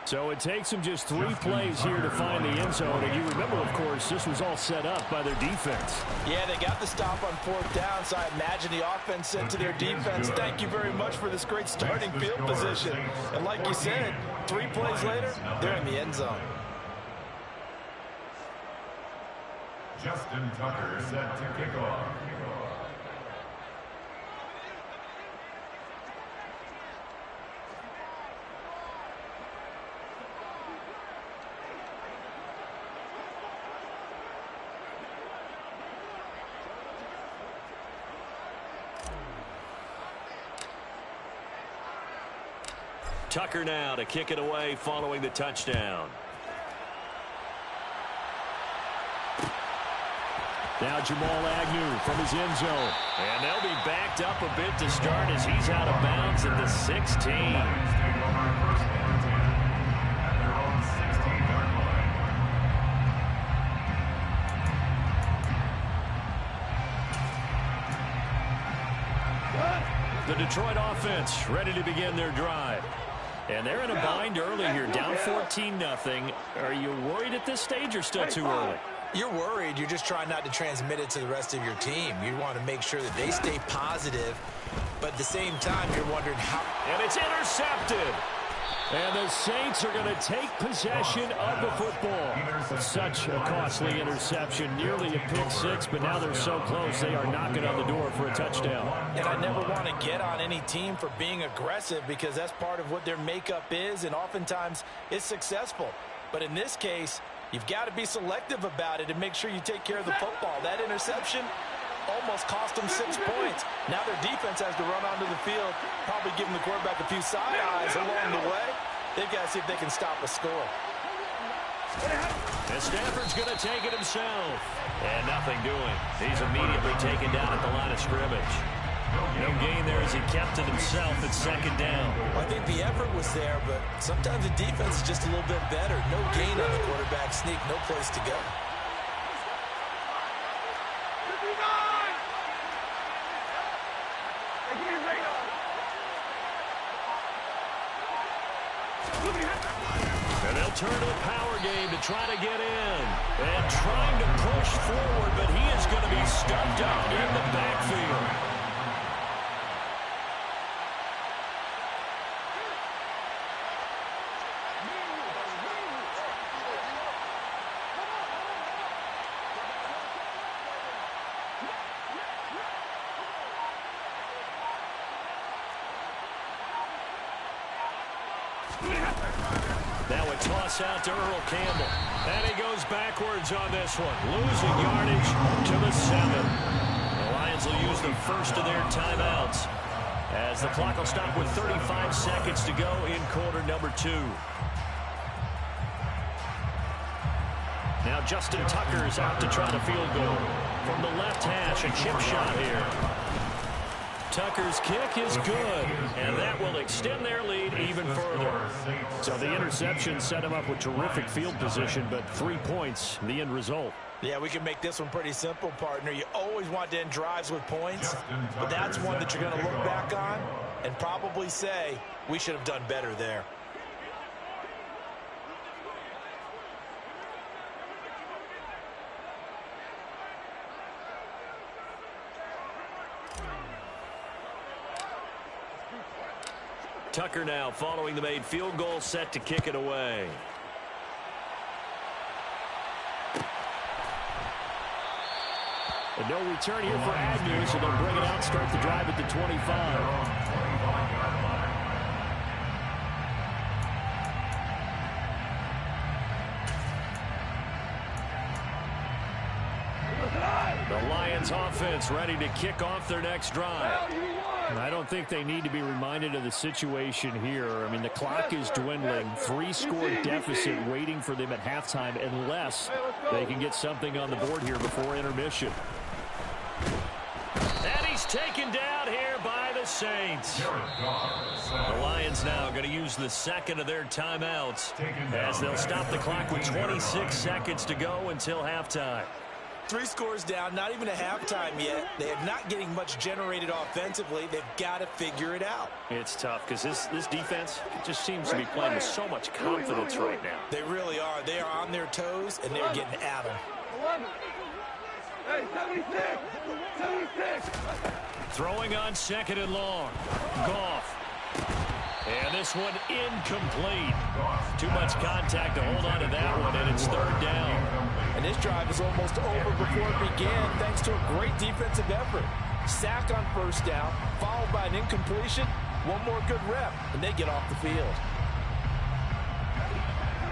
So it takes them just 3 plays here to find the end zone. And you remember, of course, this was all set up by their defense. Yeah, they got the stop on 4th down, so I imagine the offense said to their defense, thank you very much for this great starting field position. And like you said, 3 plays later, they're in the end zone. Justin Tucker set to kick off. Tucker now to kick it away following the touchdown. Now Jamal Agnew from his end zone. And they'll be backed up a bit to start as he's out of bounds at the 16. The Detroit offense ready to begin their drive. And they're in a bind early here, down 14-0. Are you worried at this stage or still too early? You're worried. You're just trying not to transmit it to the rest of your team. You want to make sure that they stay positive, but at the same time, you're wondering how. And it's intercepted. And the Saints are going to take possession of the football. Such a costly interception, nearly a pick 6, but now they're so close they are knocking on the door for a touchdown. And I never want to get on any team for being aggressive because that's part of what their makeup is, and oftentimes it's successful. But in this case, you've got to be selective about it and make sure you take care of the football. That interception almost cost them 6 points. Now their defense has to run onto the field, probably giving the quarterback a few side eyes along the way. They've got to see if they can stop a score. And Stafford's going to take it himself. And nothing doing. He's immediately taken down at the line of scrimmage. No gain there as he kept it himself at 2nd down. Well, I think the effort was there, but sometimes the defense is just a little bit better. No gain on the quarterback sneak, no place to go. return to the power game to try to get in. And trying to push forward, but he is going to be stumped out in the backfield. Now a toss out to Earl Campbell. And he goes backwards on this one. Losing yardage to the 7. The Lions will use the first of their timeouts as the clock will stop with 35 seconds to go in quarter number 2. Now Justin Tucker's out to try the field goal. From the left hash, a chip shot here. Tucker's kick is good, and that will extend their lead even further. So the interception set him up with terrific field position, but 3 points, the end result. Yeah, we can make this one pretty simple, partner. You always want to end drives with points, but that's one that you're going to look back on and probably say, we should have done better there. Tucker now following the made field goal, set to kick it away. And no return here for Agnew, so they'll bring it out, start the drive at the 25. The Lions offense ready to kick off their next drive. I don't think they need to be reminded of the situation here. I mean, the clock is dwindling. 3-score deficit waiting for them at halftime unless they can get something on the board here before intermission. And he's taken down here by the Saints. The Lions now going to use the second of their timeouts as they'll stop the clock with 26 seconds to go until halftime. 3 scores down, not even a halftime yet. They are not getting much generated offensively. They've got to figure it out. It's tough because this defense just seems to be playing with so much confidence right now. They really are. They are on their toes, and they're getting at them. Hey, 76! 76! Throwing on second and long. Goff. And this one incomplete. Too much contact to hold on to that one, and it's third down. And this drive is almost over before it began thanks to a great defensive effort. Sack on first down, followed by an incompletion. One more good rep, and they get off the field.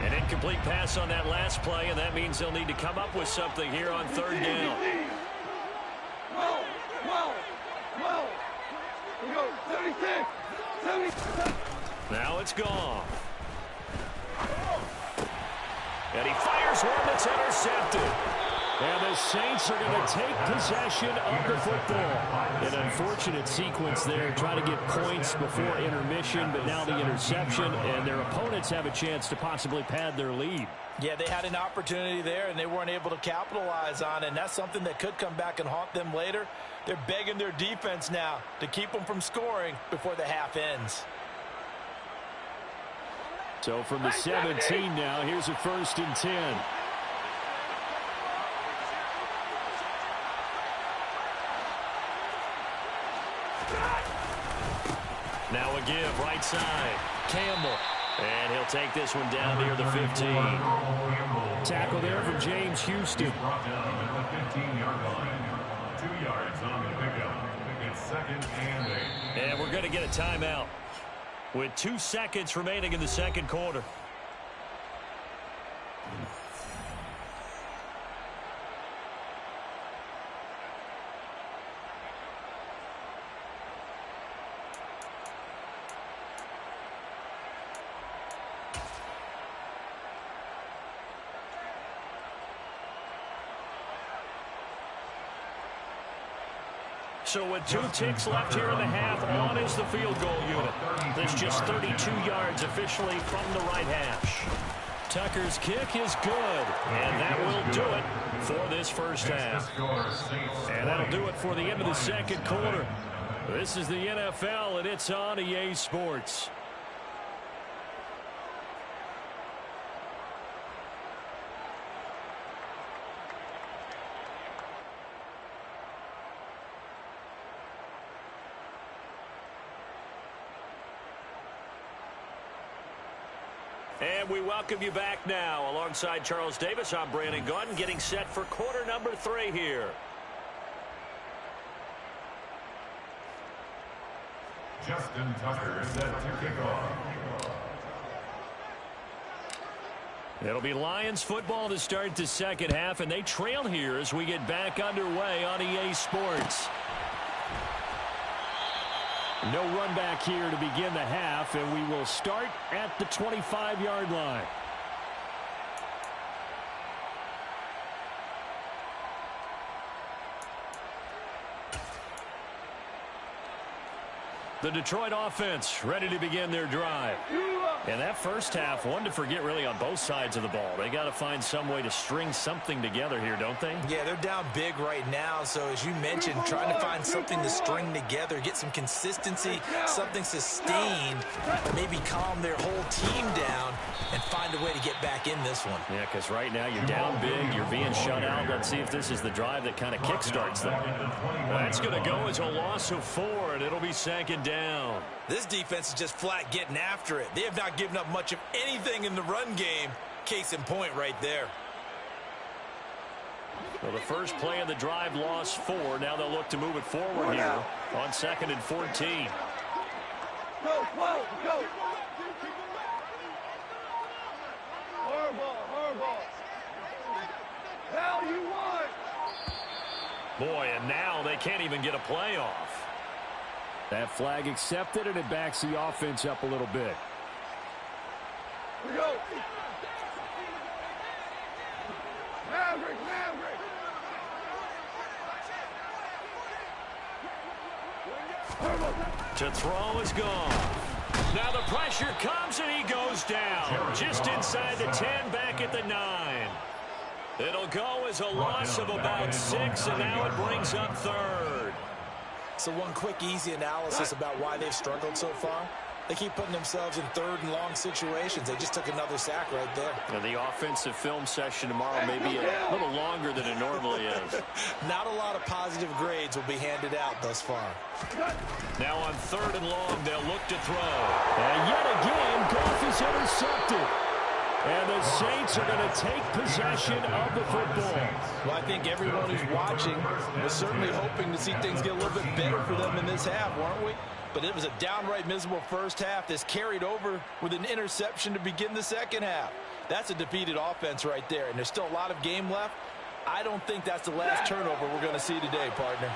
An incomplete pass on that last play, and that means they'll need to come up with something here on third down. We go, 76! 76! Now it's gone. And he fires one that's intercepted. And the Saints are going to take possession of the football. An unfortunate sequence there, trying to get points before intermission, but now the interception, and their opponents have a chance to possibly pad their lead. Yeah, they had an opportunity there, and they weren't able to capitalize on it, and that's something that could come back and haunt them later. They're begging their defense now to keep them from scoring before the half ends. So from the 17 now, here's a 1st and 10. Now a give, right side. Campbell. And he'll take this one down near the 15. Tackle there from James Houston. Brought down at the 15-yard line. 2 yards on the pickup. It's second and 8. And we're going to get a timeout with 2 seconds remaining in the second quarter. So with 2 ticks left here in the half, on is the field goal unit. That's just 32 yards officially from the right hash. Tucker's kick is good, and that will do it for this first half. And that'll do it for the end of the second quarter. This is the NFL, and it's on EA Sports. And we welcome you back now. Alongside Charles Davis, I'm Brandon Gunn, getting set for quarter number 3 here. Justin Tucker set to kick off. It'll be Lions football to start the second half, and they trail here as we get back underway on EA Sports. No run back here to begin the half, and we will start at the 25-yard line. The Detroit offense ready to begin their drive. And that first half, one to forget really on both sides of the ball. They got to find some way to string something together here, don't they? Yeah, they're down big right now. So as you mentioned, trying to find something to string together, get some consistency, something sustained, maybe calm their whole team down and find a way to get back in this one. Yeah, because right now you're down big, you're being shut out. Let's see if this is the drive that kind of kickstarts them. That's going to go as a loss of 4, and it'll be second down. This defense is just flat getting after it. They have not given up much of anything in the run game. Case in point right there. Well, the first play of the drive lost 4. Now they'll look to move it forward here on 2nd and 14. Go, go, go. Horrible. Hell, you won. Boy, and now they can't even get a play off. That flag accepted, and it backs the offense up a little bit. We go. Maverick. To throw is gone. Now the pressure comes, and he goes down. Just inside the 10, back at the 9. It'll go as a loss of about 6, and now it brings up 3rd. So one quick, easy analysis about why they've struggled so far. They keep putting themselves in 3rd and long situations. They just took another sack right there. Now the offensive film session tomorrow may be a little longer than it normally is. Not a lot of positive grades will be handed out thus far. Now on 3rd and long, they'll look to throw. And yet again, Goff is intercepted. And the Saints are going to take possession of the football. Well, I think everyone who's watching was certainly hoping to see things get a little bit better for them in this half, weren't we? But it was a downright miserable first half. This carried over with an interception to begin the second half. That's a defeated offense right there, and there's still a lot of game left. I don't think that's the last turnover we're going to see today, partner.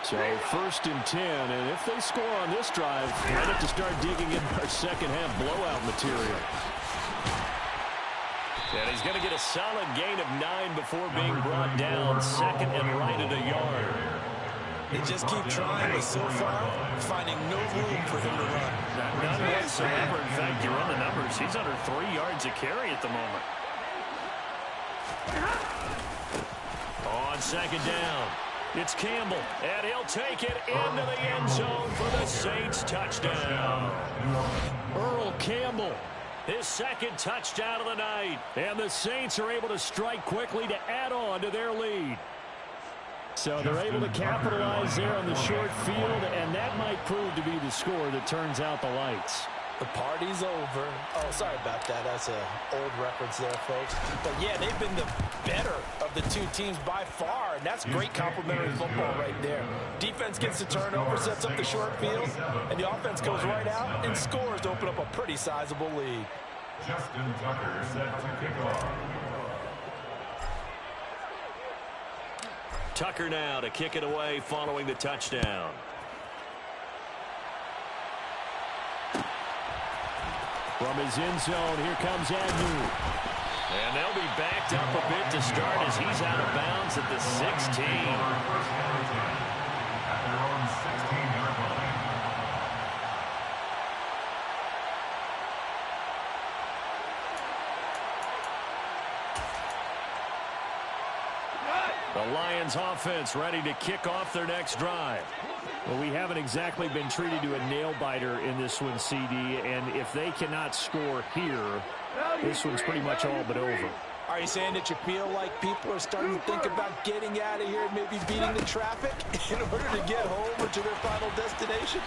So 1st and 10, and if they score on this drive, we might have to start digging in our second half blowout material. And he's going to get a solid gain of 9 before being brought down. 2nd and right at a yard. They just keep trying, but so far, finding no room for him to run. None whatsoever. In fact, you run the numbers. He's under 3 yards a carry at the moment. On 2nd down, it's Campbell, and he'll take it into the end zone for the Saints touchdown. Earl Campbell, his 2nd touchdown of the night. And the Saints are able to strike quickly to add on to their lead. So they're able to capitalize there on the short field, and that might prove to be the score that turns out the lights. The party's over. Oh, sorry about that. That's an old reference there, folks. But, yeah, they've been the better of the two teams by far, and that's great complimentary football right there. Defense gets the turnover, sets up the short field, and the offense goes right out and scores to open up a pretty sizable lead. Justin Tucker set to kick off. Tucker now to kick it away following the touchdown. From his end zone, here comes Agnew. And they'll be backed up a bit to start as he's out of bounds at the 16. At their own 16-yard line. The Lions offense ready to kick off their next drive. Well, we haven't exactly been treated to a nail-biter in this one, CD, and if they cannot score here, this one's pretty much all but over. Are you saying that you feel like people are starting to think about getting out of here and maybe beating the traffic in order to get home or to their final destination?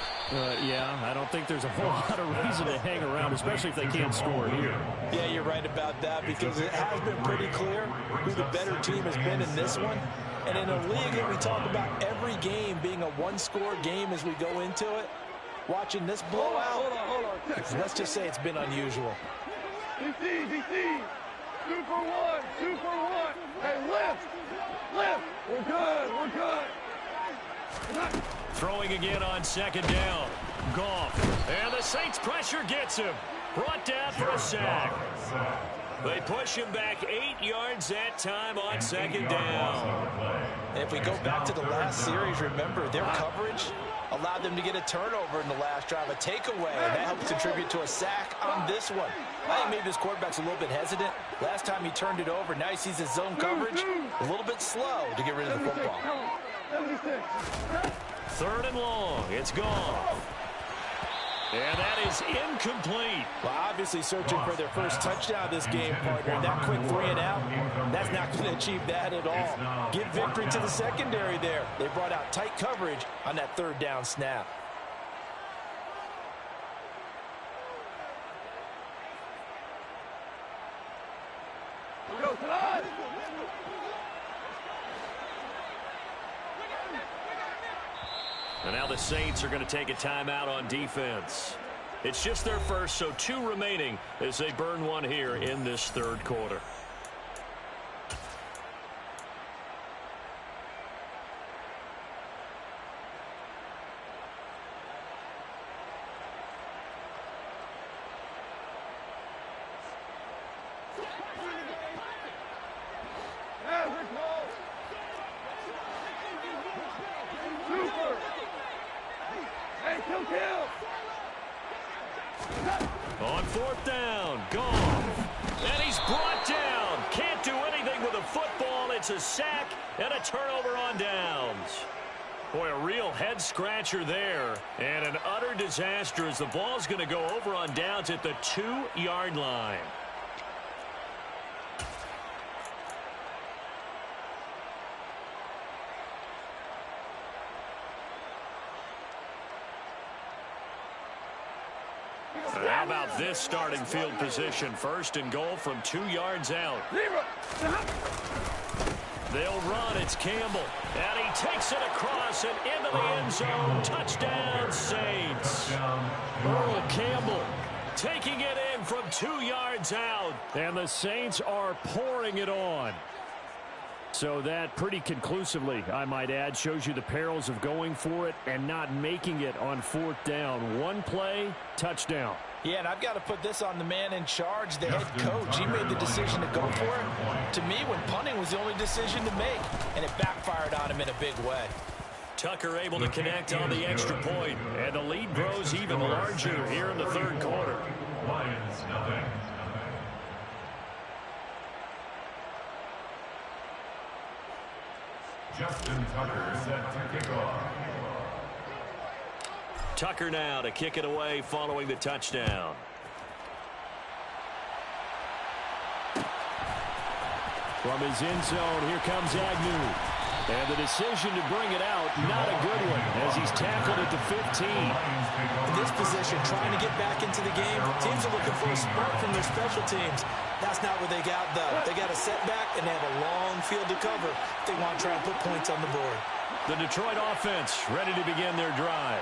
Yeah, I don't think there's a whole lot of reason to hang around, especially if they can't score here. Yeah, you're right about that, because it has been pretty clear who the better team has been in this one. And in a league that we talk about every game being a one-score game as we go into it, watching this blowout, Hold on. let's just say it's been unusual. DC. 2 for 1. Hey, lift. We're good. Throwing again on second down. Goff. And the Saints pressure gets him. Brought down for a sack. They push him back 8 yards that time on second down. And if we go back to the last series, remember, their coverage allowed them to get a turnover in the last drive, a takeaway, and that helped contribute to a sack on this one. I think maybe this quarterback's a little bit hesitant. Last time he turned it over, now he sees his zone coverage a little bit slow to get rid of the football. 3rd and long. It's gone. And that is incomplete. Well, obviously searching for their first touchdown this game, partner. And that quick 3 and out, that's not going to achieve that at all. Give victory to the secondary there. They brought out tight coverage on that 3rd down snap. Go tonight. And now the Saints are going to take a timeout on defense. It's just their first, so 2 remaining as they burn one here in this 3rd quarter. On 4th down, Goff. And he's brought down. Can't do anything with a football. It's a sack and a turnover on downs. Boy, a real head-scratcher there. And an utter disaster as the ball's going to go over on downs at the 2-yard line. How about this starting field position? 1st and goal from 2 yards out. They'll run. It's Campbell. And he takes it across and into the end zone. Touchdown, Saints. Earl Campbell taking it in from 2 yards out. And the Saints are pouring it on. So that pretty conclusively, I might add, shows you the perils of going for it and not making it on 4th down. 1 play, touchdown. Yeah, and I've got to put this on the man in charge, the head coach. He made the decision to go for it. To me, when punting was the only decision to make, and it backfired on him in a big way. Tucker able to connect on the extra point, and the lead grows even larger here in the 3rd quarter. Lions, nothing. Justin Tucker set to kick off. Tucker now to kick it away following the touchdown. From his end zone, here comes Agnew. And the decision to bring it out, not a good one, as he's tackled at the 15. In this position, trying to get back into the game, teams are looking for a spark from their special teams. That's not what they got, though. They got a setback, and they have a long field to cover if they want to try and put points on the board. The Detroit offense ready to begin their drive.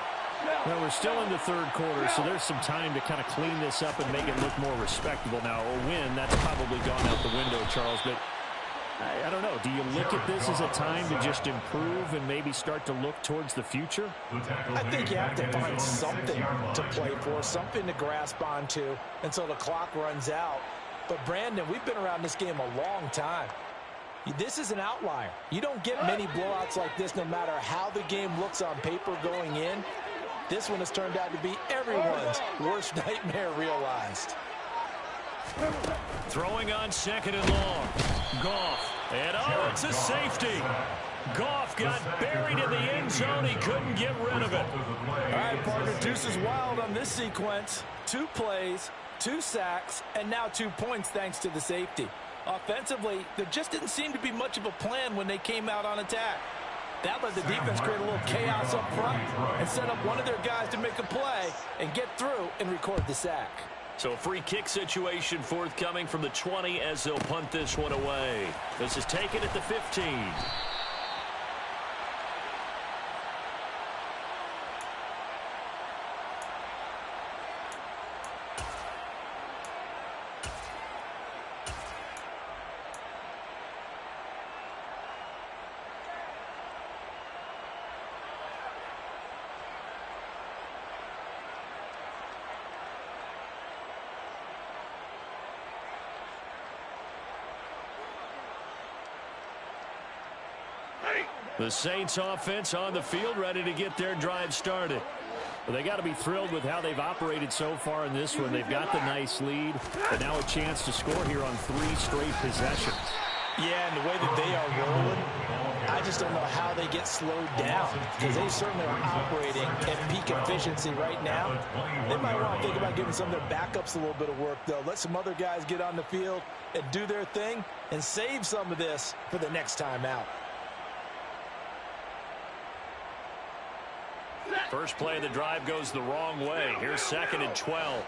Well, we're still in the 3rd quarter, so there's some time to kind of clean this up and make it look more respectable. Now, a win, that's probably gone out the window, Charles, but I don't know. Do you look at this as a time to just improve and maybe start to look towards the future? I think you have to find something to play for, something to grasp onto until the clock runs out. But, Brandon, we've been around this game a long time. This is an outlier. You don't get many blowouts like this no matter how the game looks on paper going in. This one has turned out to be everyone's worst nightmare realized. Throwing on 2nd and long. Goff. And oh, it's a safety. Goff got buried in the end zone. He couldn't get rid of it. All right, partner, deuce is wild on this sequence. 2 plays, 2 sacks, and now 2 points thanks to the safety. Offensively, there just didn't seem to be much of a plan when they came out on attack. That let the defense create a little chaos up front and set up one of their guys to make a play and get through and record the sack. So a free kick situation forthcoming from the 20 as they'll punt this one away. This is taken at the 15. The Saints offense on the field, ready to get their drive started. Well, they got to be thrilled with how they've operated so far in this one. They've got the nice lead, but now a chance to score here on 3 straight possessions. Yeah, and the way that they are rolling, I just don't know how they get slowed down, because they certainly are operating at peak efficiency right now. They might want to think about giving some of their backups a little bit of work, though. Let some other guys get on the field and do their thing and save some of this for the next time out. First play of the drive goes the wrong way. Here's 2nd and 12.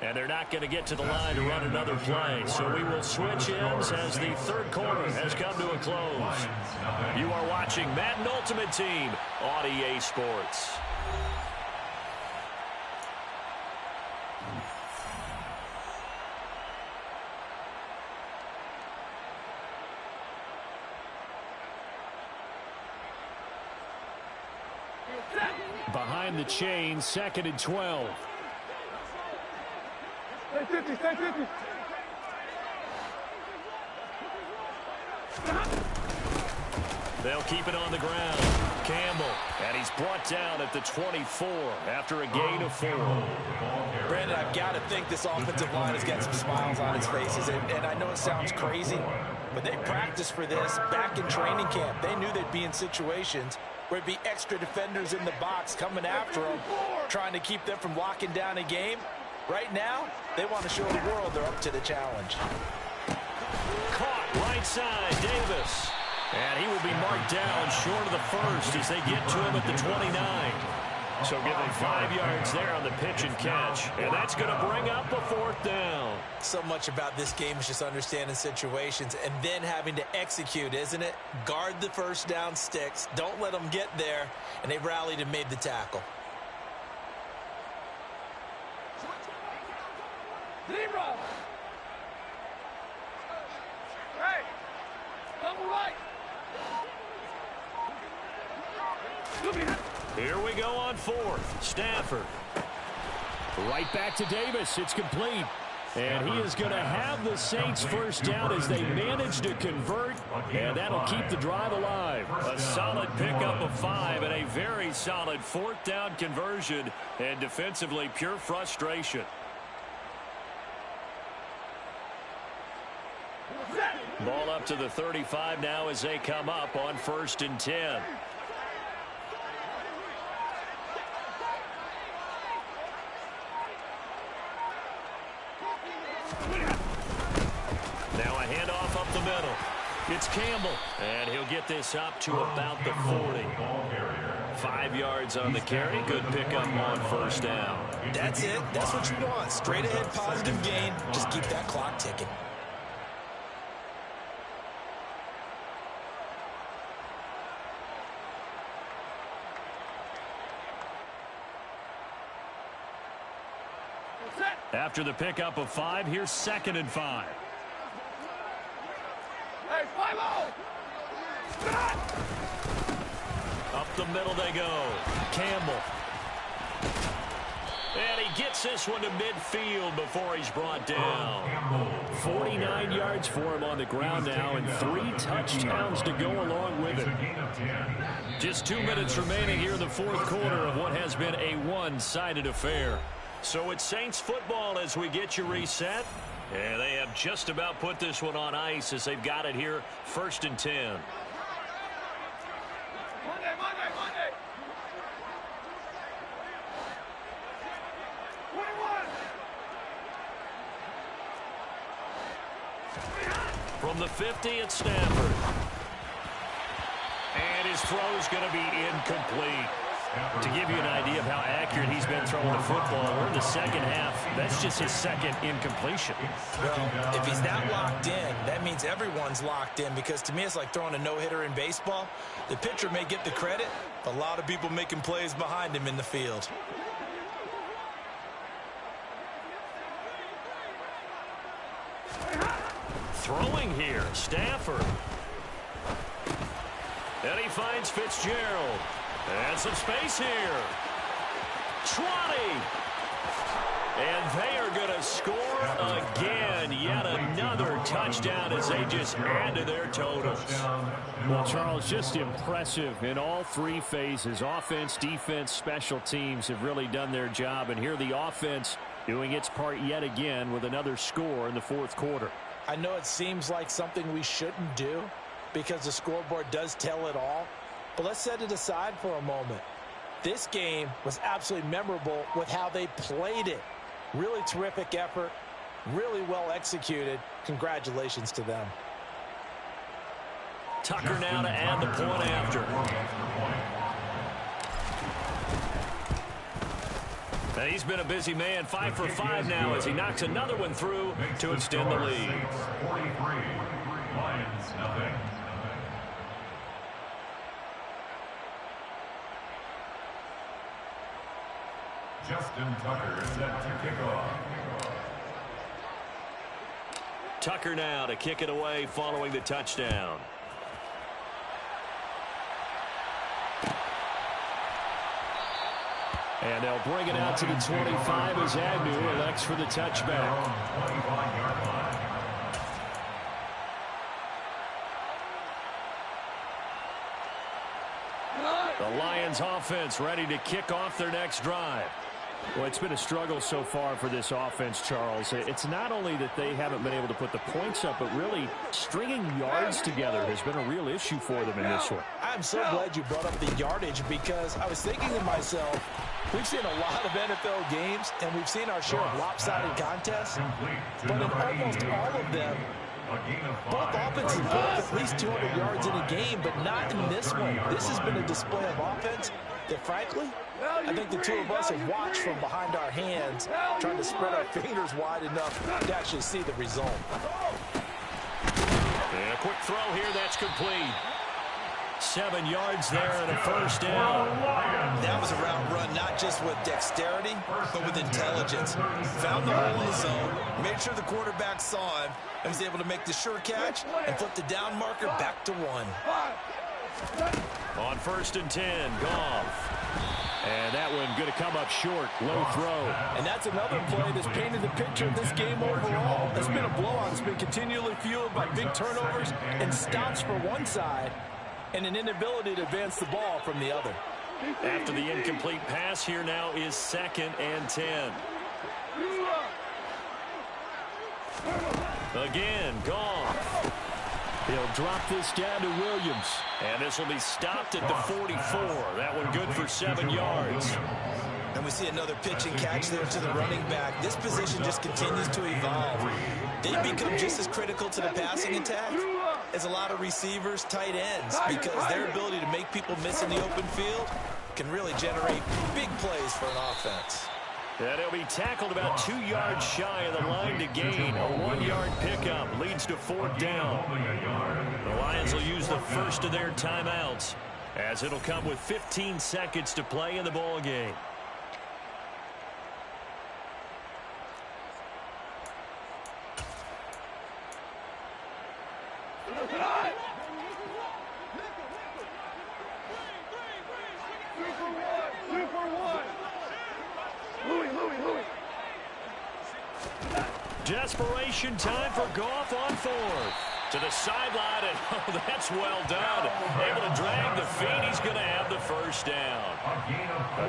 And they're not going to get to the line to run another play. So we will switch ends as the third quarter has come to a close. You are watching Madden Ultimate Team on EA Sports. Behind the chain, 2nd and 12. Stay 50, stay 50. They'll keep it on the ground. Campbell, and he's brought down at the 24 after a gain of 4. Brandon, I've got to think this offensive line has got some smiles on its faces, and I know it sounds crazy, but they practiced for this back in training camp. They knew they'd be in situations where it'd be extra defenders in the box coming after them, trying to keep them from locking down a game. Right now, they want to show the world they're up to the challenge. Caught right side, Davis. And he will be marked down short of the first as they get to him at the 29. So give him 5 yards there on the pitch and catch. And that's going to bring up a 4th down. So much about this game is just understanding situations and then having to execute, isn't it? Guard the first down sticks. Don't let them get there. And they rallied and made the tackle. Zebra! Hey! Double right! Here we go on 4th. Stafford. Right back to Davis. It's complete. And he is going to have the Saints first down as they manage to convert, and that'll keep the drive alive. A solid pickup of 5 and a very solid 4th down conversion, and defensively pure frustration. Ball up to the 35 now as they come up on 1st and 10. Now a handoff up the middle. It's Campbell, and he'll get this up to about the 40. 5 yards on the carry. Good pickup on 1st down. That's it. That's what you want. Straight ahead, positive gain. Just keep that clock ticking. After the pickup of 5, here's 2nd and 5. Hey, 5-0! Up the middle they go. Campbell. And he gets this one to midfield before he's brought down. 49 yards for him on the ground now, and 3 touchdowns to go along with it. Just 2 minutes remaining here in the 4th quarter of what has been a one-sided affair. So it's Saints football as we get you reset. And they have just about put this one on ice as they've got it here, 1st and 10. Monday! From the 50, it's Stafford. And his throw is going to be incomplete. To give you an idea of how accurate he's been throwing the football, we're in the second half. That's just his second incompletion. Well, if he's that locked in, that means everyone's locked in, because to me it's like throwing a no-hitter in baseball. The pitcher may get the credit, but a lot of people making plays behind him in the field. Throwing here, Stafford. And he finds Fitzgerald. And some space here. 20. And they are going to score again. Yet another touchdown as they just add to their totals. Well, Charles, just impressive in all three phases. Offense, defense, special teams have really done their job. And here the offense doing its part yet again with another score in the fourth quarter. I know it seems like something we shouldn't do because the scoreboard does tell it all. But let's set it aside for a moment. This game was absolutely memorable with how they played it. Really terrific effort, really well executed. Congratulations to them. Tucker now to add the point after. And he's been a busy man, 5 for 5 now as he knocks another one through to extend the lead. 43, Lions nothing. Justin Tucker set to kick off. Tucker now to kick it away following the touchdown. And they'll bring it out to the 25 as Agnew elects for the touchback. 25-yard line. The Lions offense ready to kick off their next drive. Well, it's been a struggle so far for this offense, Charles. It's not only that they haven't been able to put the points up, but really stringing yards together has been a real issue for them in this one. I'm so glad you brought up the yardage, because I was thinking to myself, we've seen a lot of NFL games, and we've seen our share of lopsided contests, but in almost all of them, both offenses put up at least 200 yards in a game, but not in this one. This has been a display of offense that, frankly, I think the two of us have watched from behind our hands, trying to spread our fingers wide enough to actually see the result. And a quick throw here, that's complete. 7 yards there and a first down. That was a route run not just with dexterity, but with intelligence. Found the hole in the zone, made sure the quarterback saw him, and was able to make the sure catch and flip the down marker back to 1. On 1st and 10, Goff. And that one going to come up short, low throw. And that's another play that's painted the picture of this game overall. It's been a blowout. It's been continually fueled by big turnovers and stops for one side, and an inability to advance the ball from the other. After the incomplete pass, here now is 2nd and 10. Again, Goff. He'll drop this down to Williams. And this will be stopped at the 44. That one good for 7 yards. And we see another pitch and catch there to the running back. This position just continues to evolve. They become just as critical to the passing attack as a lot of receivers, tight ends, because their ability to make people miss in the open field can really generate big plays for an offense. And he'll be tackled about 2 yards shy of the line to gain. A 1-yard pickup leads to 4th down. The Lions will use the first of their timeouts, as it'll come with 15 seconds to play in the ball game. Desperation time for Goff on 4th. To the sideline, and oh, that's well done. Able to drag the feet. He's going to have the first down.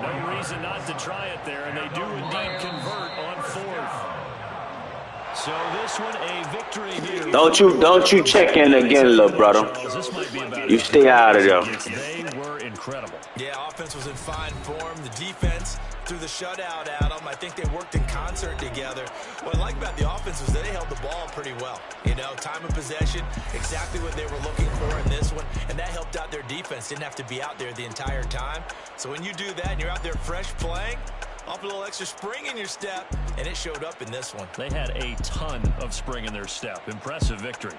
No reason not to try it there, and they do indeed convert on 4th. So this one a victory here. Don't you check in again, little brother. This might be about You stay out of there. They were incredible. Yeah, offense was in fine form. The defense threw the shutout at them. I think they worked in concert together. What I like about the offense was that they held the ball pretty well. You know, time of possession, exactly what they were looking for in this one, and that helped out their defense. Didn't have to be out there the entire time. So when you do that and you're out there fresh playing, off a little extra spring in your step, and it showed up in this one. They had a ton of spring in their step. Impressive victory.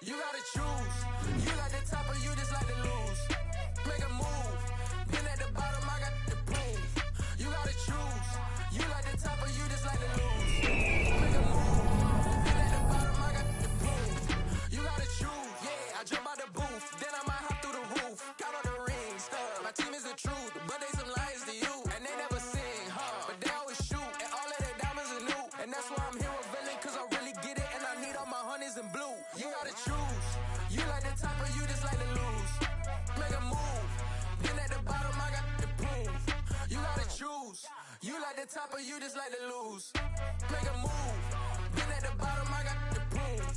You gotta choose. You like the top or you just like to lose. Make a move. Been at the bottom, I got the proof. You gotta choose. You like the top or you just like to lose. Make a move. Been at the bottom, I got the proof. You gotta choose. Yeah, I jump out the booth. Then I might hop through the roof. Count on the rings. My team is the truth, but they some liars to you. And they never sing, but they always shoot. And all of their diamonds are new. And that's why I'm here with Villain, cause I really get it. And I need all my honeys in blue. You gotta choose. You like the top or you just like to lose. Make a move. Been at the bottom, I got the proof. You gotta choose. You like the top or you just like to lose. Make a move. Been at the bottom, I got the proof.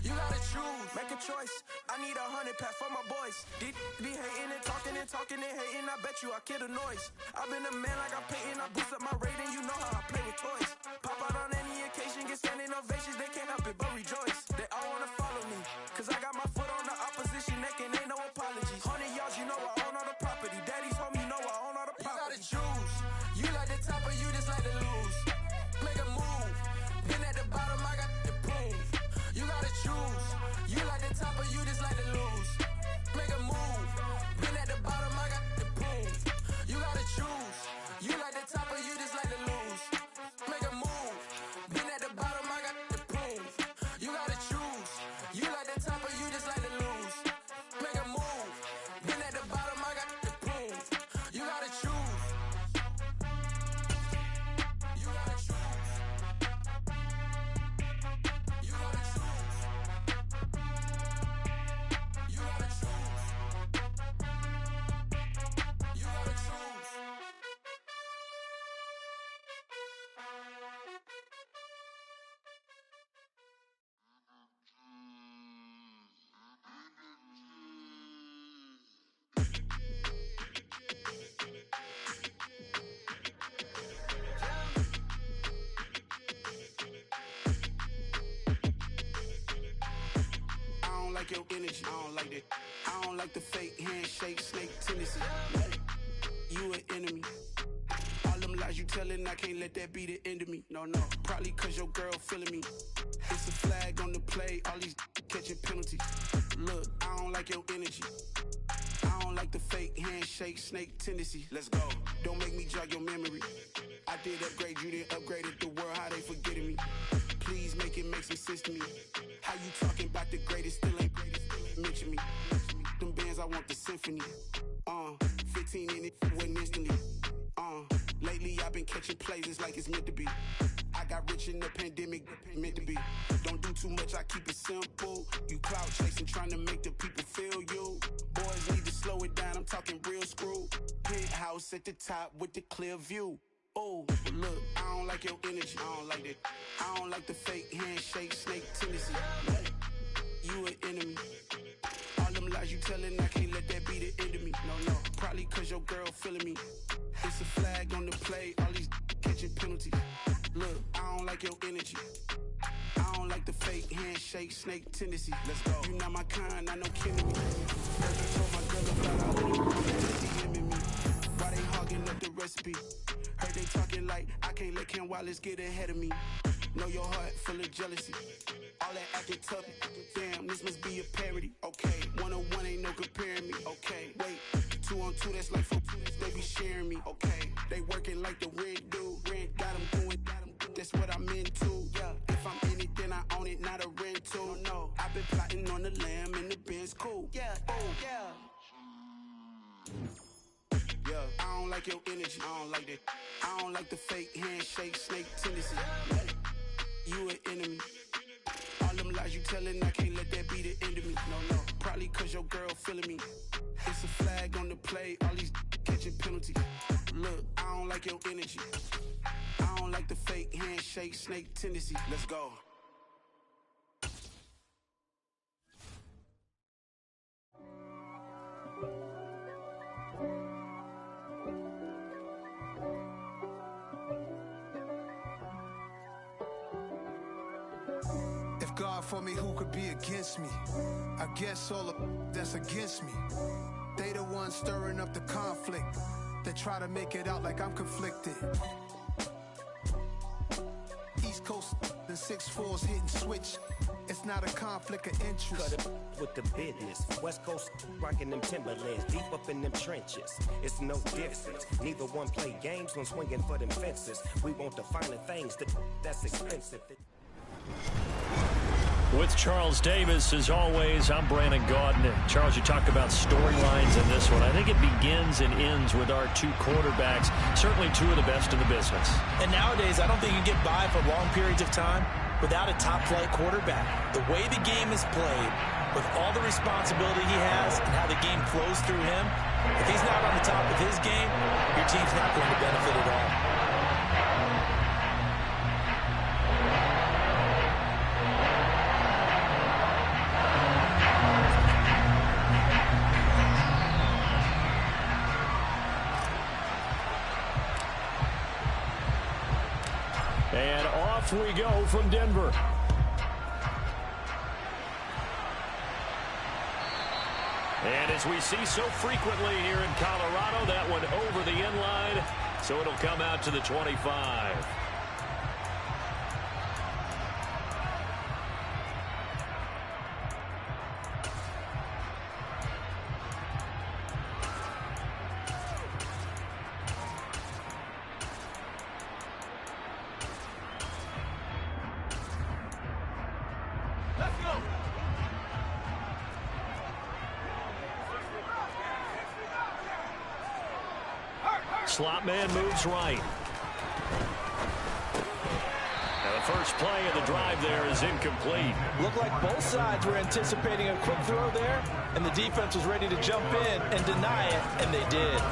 You gotta choose. Make a choice. I need 100 pack for my boys. These be hating and talking and hating. I bet you I kill the noise. I've been a man like I'm painting. I boost up my rating. You know how I play with toys. Pop out on any occasion, get standing ovations. They can't help it but rejoice. They all wanna follow me, cause I got my foot on the opposition neck and ain't no apologies. 100 yards, you know I own all the property. Daddy's home, you know I own all the property. You gotta choose. You like the top or you just like to lose. Make a move. Been at the bottom, I got the proof. You gotta choose. You like the top or you just like to lose. Make a move. Been at the bottom, I got the proof. You gotta choose. You like the top or you just like to lose. Make a move. Been at the bottom, I got the proof. You gotta choose. You like the top or you just like to lose. Make a move. Been at the bottom, I got the proof. You gotta choose. You gotta choose. You gotta choose. You gotta choose. You gotta choose. I don't like your energy. I don't like that. I don't like the fake handshake, snake tendency. You an enemy. All them lies you telling, I can't let that be the end of me. No, probably cause your girl feeling me. It's a flag on the play, all these catching penalties. Look, I don't like your energy. I don't like the fake handshake, snake tendency. Let's go. Don't make me jog your memory. I did upgrade, you didn't upgrade it. The world, how they forgetting me. Please make it make some sense to me. How you talking about the greatest, still ain't greatest. Mention me. Them bands, I want the symphony. 15 in it, went instantly. Lately I've been catching plays, it's like it's meant to be. I got rich in the pandemic, meant to be. Don't do too much, I keep it simple. You clout chasing, trying to make the people feel you. Boys need to slow it down, I'm talking real screw. Penthouse at the top with the clear view. Oh, look, I don't like your energy. I don't like that. I don't like the fake handshake, snake tendency. You an enemy. All them lies you telling, I can't let that be the end of me. No, probably cause your girl feeling me. It's a flag on the play, all these catching penalties. Look, I don't like your energy. I don't like the fake handshake, snake tendency. Let's go. You not my kind, I know kidding me. I told my girl about all of the DMing me. Why they hogging up the recipe? Heard they talking like I can't let Ken Wallace get ahead of me. Know your heart full of jealousy. All that acting tough, damn, this must be a parody. Okay, 1-on-1 ain't no comparing me. Okay, wait, 2-on-2, that's like 4, they be sharing me. Okay, they working like the rent do. Rent got them doing, that's what I'm into. Yeah, if I'm in it, then I own it, not a rental. No, I've been plotting on the lamb and the Benz cool. Yeah, oh, yeah. I don't like like your energy. I don't like that. I don't like the fake handshake, snake tendency. You an enemy. All them lies you telling, I can't let that be the end of me. No, probably cause your girl feeling me. It's a flag on the play, all these catching penalties. Look, I don't like your energy. I don't like the fake handshake, snake tendency. Let's go. If God for me, who could be against me? I guess all of that's against me. They the ones stirring up the conflict. They try to make it out like I'm conflicted. East Coast and 6'4's hitting switch. It's not a conflict of interest. Cut it with the business. West Coast rocking them Timberlands, deep up in them trenches. It's no difference. Neither one play games when swinging for them fences. We want the finer things that's expensive. With Charles Davis, as always, I'm Brandon Gaudin. And Charles, you talk about storylines in this one. I think it begins and ends with our two quarterbacks, certainly two of the best in the business. And nowadays, I don't think you can get by for long periods of time without a top-flight quarterback. The way the game is played, with all the responsibility he has and how the game flows through him, if he's not on the top of his game, your team's not going to benefit at all. And off we go from Denver. And as we see so frequently here in Colorado, that one over the end line, so it'll come out to the 25. Slot man moves right. And the first play of the drive there is incomplete. Looked like both sides were anticipating a quick throw there, and the defense was ready to jump in and deny it, and they did.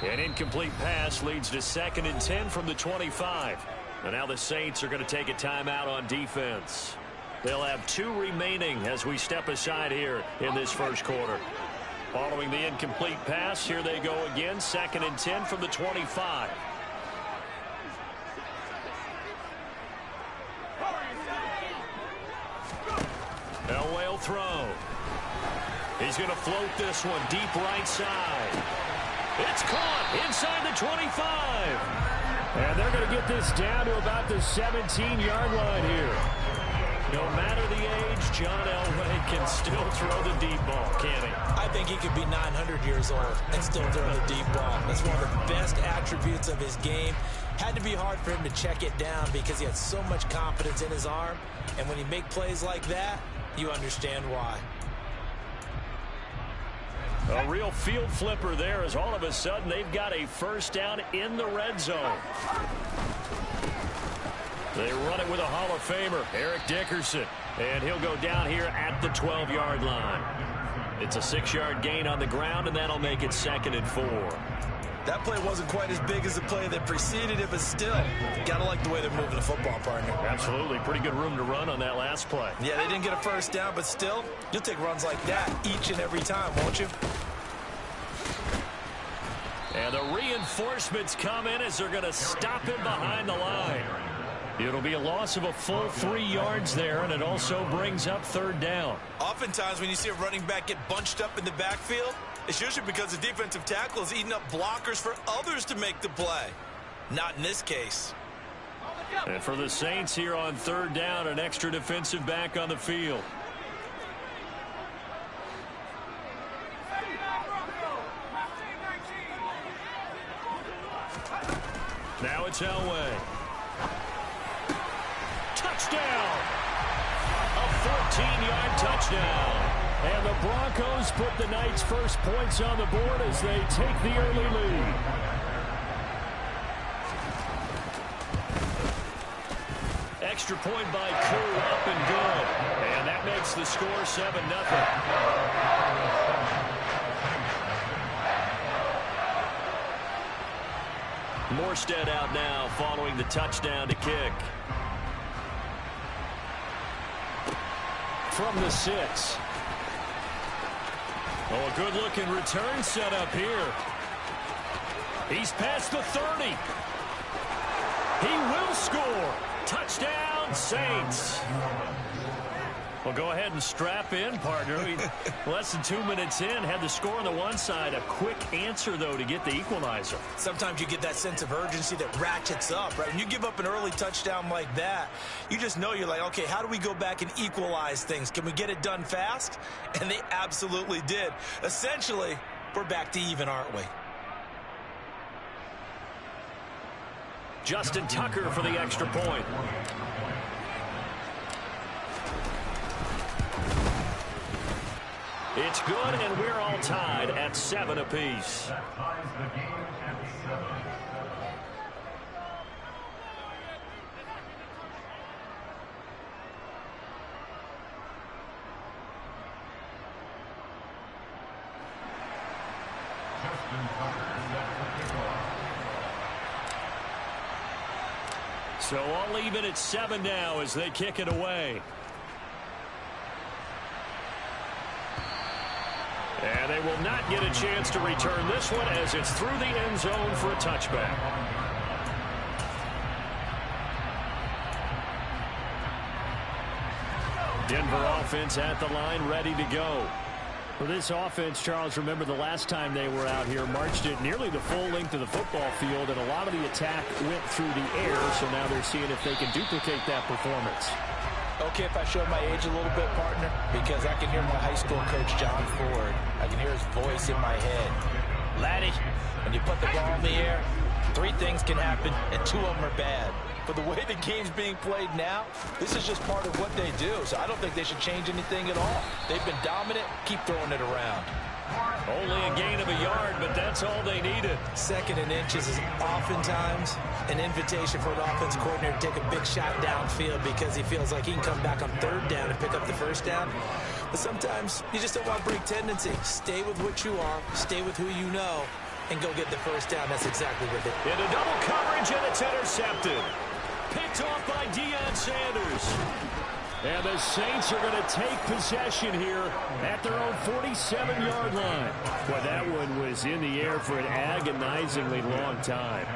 An incomplete pass leads to 2nd and 10 from the 25. And now the Saints are going to take a timeout on defense. They'll have 2 remaining as we step aside here in this first quarter. Following the incomplete pass, here they go again. 2nd and 10 from the 25. Elway throw. He's going to float this one deep right side. It's caught inside the 25. And they're going to get this down to about the 17-yard line here. No matter the age, John Elway can still throw the deep ball, can't he? I think he could be 900 years old and still throw the deep ball. That's one of the best attributes of his game. Had to be hard for him to check it down because he had so much confidence in his arm. And when you make plays like that, you understand why. A real field flipper there as all of a sudden they've got a first down in the red zone. They run it with a Hall of Famer, Eric Dickerson, and he'll go down here at the 12-yard line. It's a 6-yard gain on the ground, and that'll make it 2nd and 4. That play wasn't quite as big as the play that preceded it, but still, gotta like the way they're moving the football, partner. Absolutely. Pretty good room to run on that last play. Yeah, they didn't get a first down, but still, you'll take runs like that each and every time, won't you? And the reinforcements come in as they're going to stop him behind the line. It'll be a loss of a full 3 yards there, and it also brings up 3rd down. Oftentimes when you see a running back get bunched up in the backfield, it's usually because the defensive tackle is eating up blockers for others to make the play. Not in this case. And for the Saints here on 3rd down, an extra defensive back on the field. Now it's Elway. Touchdown! A 14-yard touchdown. And the Broncos put the Knights' first points on the board as they take the early lead. Extra point by Koo, up and good. And that makes the score 7-0. Morstead out now following the touchdown to kick. From the 6. Oh, a good-looking return set up here. He's past the 30. He will score. Touchdown, Saints. Well, go ahead and strap in, partner. Less than 2 minutes in, had the score on the one side. A quick answer, though, to get the equalizer. Sometimes you get that sense of urgency that ratchets up, right? When you give up an early touchdown like that, you just know you're like, okay, how do we go back and equalize things? Can we get it done fast? And they absolutely did. Essentially, we're back to even, aren't we? Justin Tucker for the extra point. It's good, and we're all tied at 7 apiece. That ties the game at 7. Justin Tucker set to kick off. So all even at 7 now as they kick it away. And they will not get a chance to return this one as it's through the end zone for a touchback. Denver offense at the line, ready to go. For this offense, Charles, remember the last time they were out here, marched it nearly the full length of the football field, and a lot of the attack went through the air, so now they're seeing if they can duplicate that performance. Okay, if I show my age a little bit, partner, because I can hear my high school coach, John Ford. I can hear his voice in my head. Laddie, when you put the ball in the air, 3 things can happen, and 2 of them are bad. But the way the game's being played now, this is just part of what they do. So I don't think they should change anything at all. They've been dominant. Keep throwing it around. Only a gain of a yard, but that's all they needed. 2nd and inches is oftentimes an invitation for an offense coordinator to take a big shot downfield because he feels like he can come back on 3rd down and pick up the 1st down. But sometimes you just don't want to break tendency. Stay with what you are. Stay with who you know. And go get the 1st down. That's exactly what they did. Into double coverage, and it's intercepted. Picked off by Deion Sanders. And the Saints are going to take possession here at their own 47-yard line. Boy, that one was in the air for an agonizingly long time.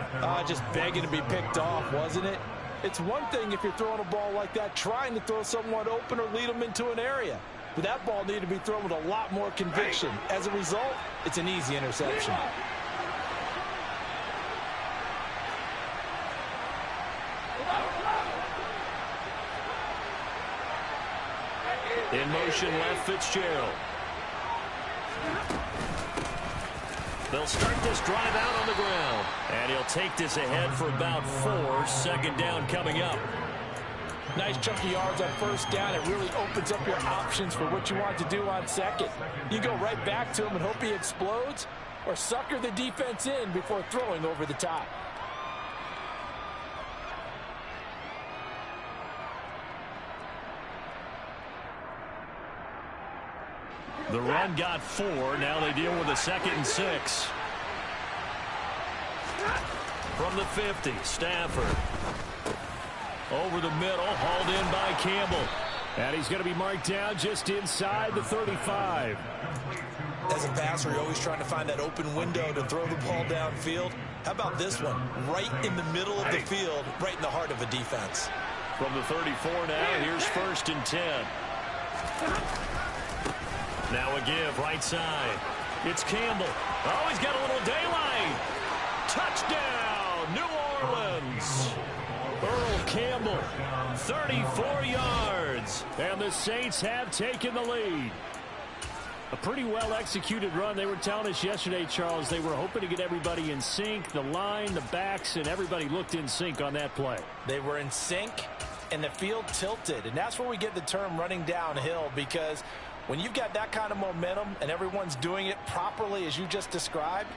Just begging to be picked off, wasn't it? It's one thing if you're throwing a ball like that, trying to throw someone open or lead them into an area. But that ball needed to be thrown with a lot more conviction. As a result, it's an easy interception. In motion left, Fitzgerald. They'll start this drive out on the ground. And he'll take this ahead for about 4. 2nd down coming up. Nice chunky yards on 1st down. It really opens up your options for what you want to do on 2nd. You go right back to him and hope he explodes, or sucker the defense in before throwing over the top. The run got 4. Now they deal with a 2nd and 6. From the 50, Stafford. Over the middle, hauled in by Campbell. And he's going to be marked down just inside the 35. As a passer, you're always trying to find that open window to throw the ball downfield. How about this one? Right in the middle of the field, right in the heart of a defense. From the 34 now, here's 1st and 10. Now a give, right side. It's Campbell. Oh, he's got a little daylight. Touchdown, New Orleans. Earl Campbell, 34 yards. And the Saints have taken the lead. A pretty well-executed run. They were telling us yesterday, Charles, they were hoping to get everybody in sync. The line, the backs, and everybody looked in sync on that play. They were in sync, and the field tilted. And that's where we get the term running downhill, because when you've got that kind of momentum and everyone's doing it properly as you just described,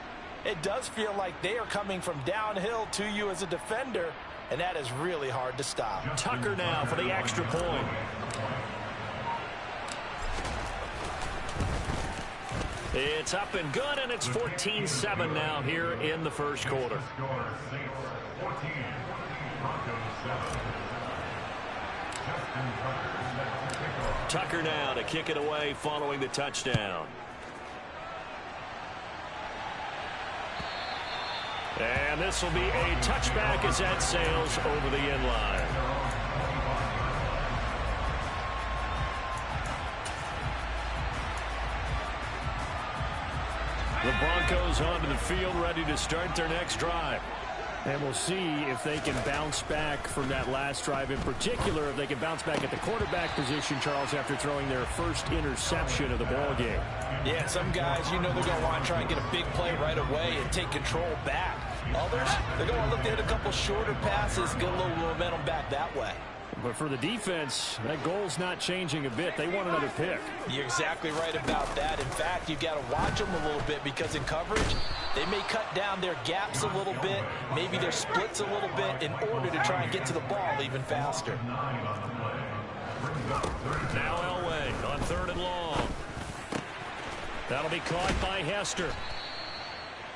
it does feel like they are coming from downhill to you as a defender, and that is really hard to stop. Tucker now for the extra point. It's up and good, and it's 14-7 now here in the first quarter. Tucker now to kick it away following the touchdown. And this will be a touchback as that sails over the end line. The Broncos onto the field, ready to start their next drive. And we'll see if they can bounce back from that last drive. In particular, if they can bounce back at the quarterback position, Charles, after throwing their first interception of the ball game. Yeah, some guys, you know they're going to want to try and get a big play right away and take control back. Others, they're going to look to hit a couple shorter passes, get a little momentum back that way. But for the defense, that goal's not changing a bit. They want another pick. You're exactly right about that. In fact, you've got to watch them a little bit, because in coverage, they may cut down their gaps a little bit, maybe their splits a little bit, in order to try and get to the ball even faster. Now Elway on 3rd and long. That'll be caught by Hester.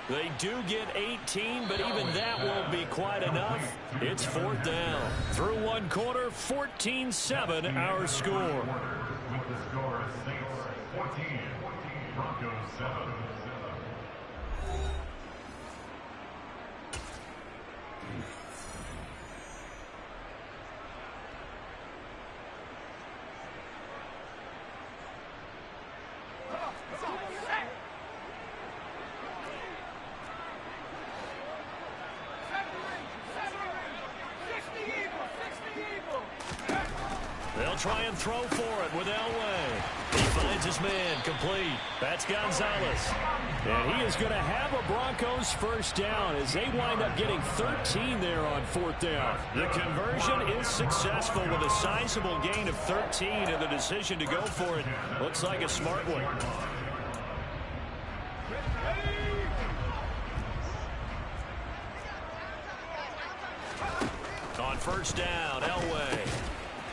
They do get 18, but even that won't be quite enough. It's 4th down. Through one quarter, 14-7 our score. With the score, Saints 14, Broncos 7. They'll try and throw for it with Elway. He finds his man, complete. That's Gonzalez. And he is going to have a Broncos first down as they wind up getting 13 there on 4th down. The conversion is successful with a sizable gain of 13, and the decision to go for it looks like a smart one. On 1st down, Elway.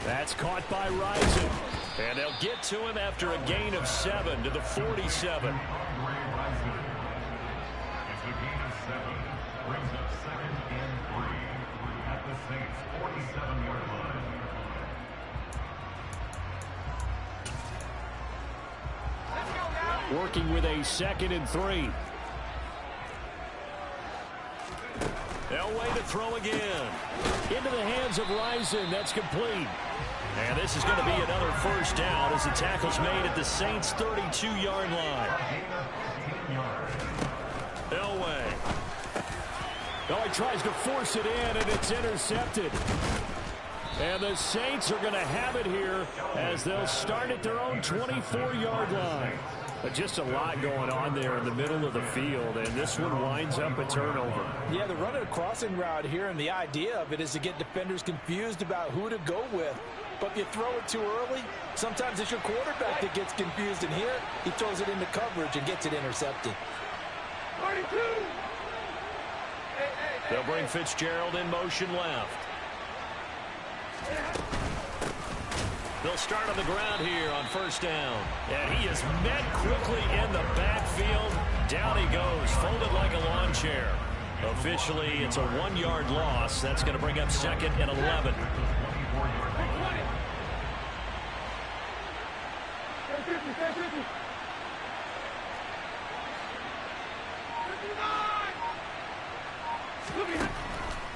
That's caught by Rising. And they'll get to him after a gain of 7 to the 47. It's a gain of 7. Brings up 2nd and 3 at the Saints' 47-yard line. Working with a 2nd and 3. Elway to throw again. Into the hands of Rising. That's complete. And this is going to be another first down as the tackle's made at the Saints' 32-yard line. Elway. Oh, he tries to force it in, and it's intercepted. And the Saints are going to have it here as they'll start at their own 24-yard line. But just a lot going on there in the middle of the field, and this one winds up a turnover. Yeah, they're running a crossing route here, and the idea of it is to get defenders confused about who to go with. But if you throw it too early, sometimes it's your quarterback that gets confused, and here he throws it into coverage and gets it intercepted. 32. They'll bring Fitzgerald in motion left. They'll start on the ground here on 1st down. And he is met quickly in the backfield. Down he goes, folded like a lawn chair. Officially, it's a 1-yard loss. That's going to bring up 2nd and 11.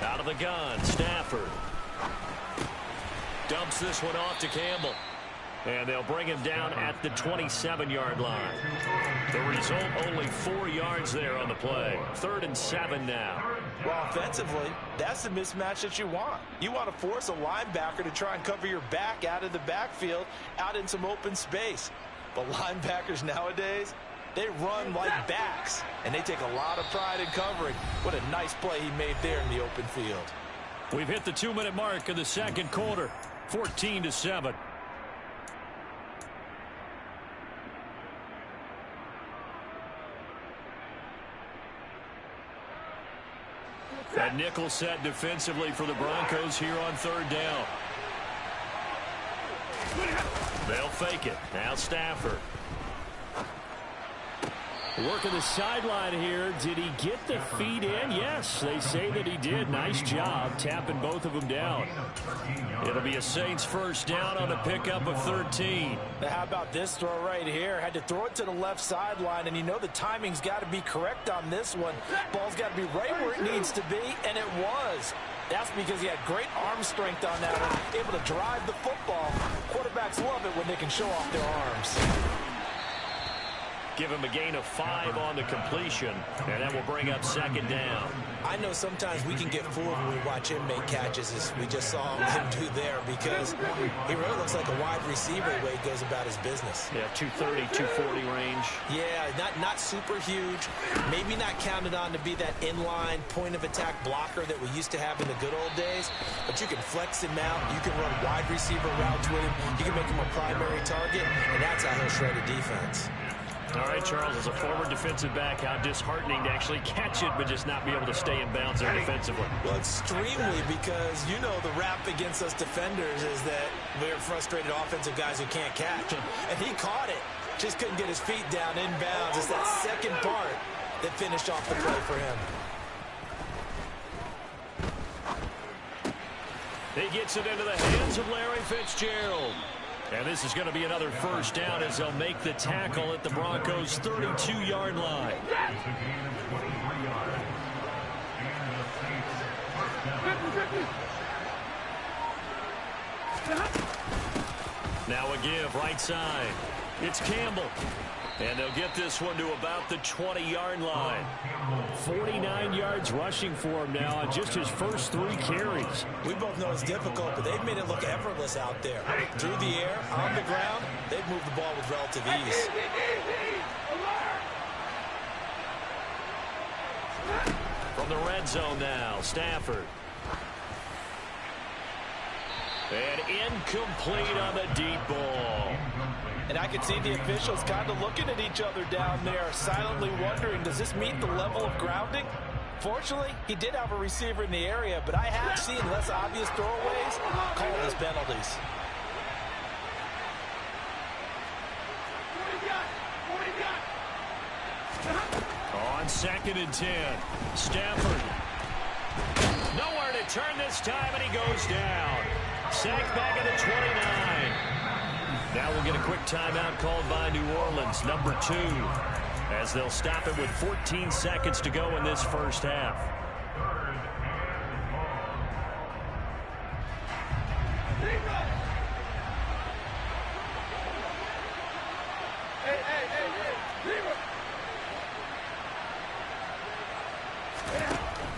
Out of the gun, Stafford. Dumps this one off to Campbell. And they'll bring him down at the 27-yard line. The result, only 4 yards there on the play. 3rd and 7 now. Well, offensively, that's the mismatch that you want. You want to force a linebacker to try and cover your back out of the backfield, out in some open space. But linebackers nowadays, they run like backs, and they take a lot of pride in covering. What a nice play he made there in the open field. We've hit the 2-minute mark of the second quarter. 14-7. That nickel set defensively for the Broncos here on 3rd down. They'll fake it. Now Stafford. Working the sideline here. Did he get the feet in? Yes, they say that he did. Nice job tapping both of them down. It'll be a Saints first down on the pickup of 13. Now, how about this throw right here? Had to throw it to the left sideline, and you know the timing's got to be correct on this one. Ball's got to be right where it needs to be, and it was. That's because he had great arm strength on that one, able to drive the football. Quarterbacks love it when they can show off their arms. Give him a gain of 5 on the completion, and that will bring up 2nd down. I know sometimes we can get fooled when we watch him make catches, as we just saw him do there, because he really looks like a wide receiver the way he goes about his business. Yeah, 230, 240 range. Yeah, not super huge. Maybe not counted on to be that inline point-of-attack blocker that we used to have in the good old days, but you can flex him out. You can run wide receiver routes with him. You can make him a primary target, and that's how he'll shred a defense. All right, Charles, as a former defensive back, how disheartening to actually catch it but just not be able to stay in bounds there defensively. Well, extremely, because you know the rap against us defenders is that we're frustrated offensive guys who can't catch. And he caught it. Just couldn't get his feet down in bounds. It's that second part that finished off the play for him. He gets it into the hands of Larry Fitzgerald. And this is going to be another first down as they'll make the tackle at the Broncos' 32-yard line. Now a give, right side. It's Campbell. And they'll get this one to about the 20-yard line. 49 yards rushing for him now on just his first 3 carries. We both know it's difficult, but they've made it look effortless out there. Through the air, on the ground, they've moved the ball with relative ease. From the red zone now, Stafford. And incomplete on the deep ball. And I could see the officials kind of looking at each other down there, silently wondering, does this meet the level of grounding? Fortunately, he did have a receiver in the area, but I have seen less obvious throwaways called as penalties. On 2nd and 10, Stafford. Nowhere to turn this time, and he goes down. Sacked back at the 29. Now we'll get a quick timeout called by New Orleans, number 2, as they'll stop it with 14 seconds to go in this first half.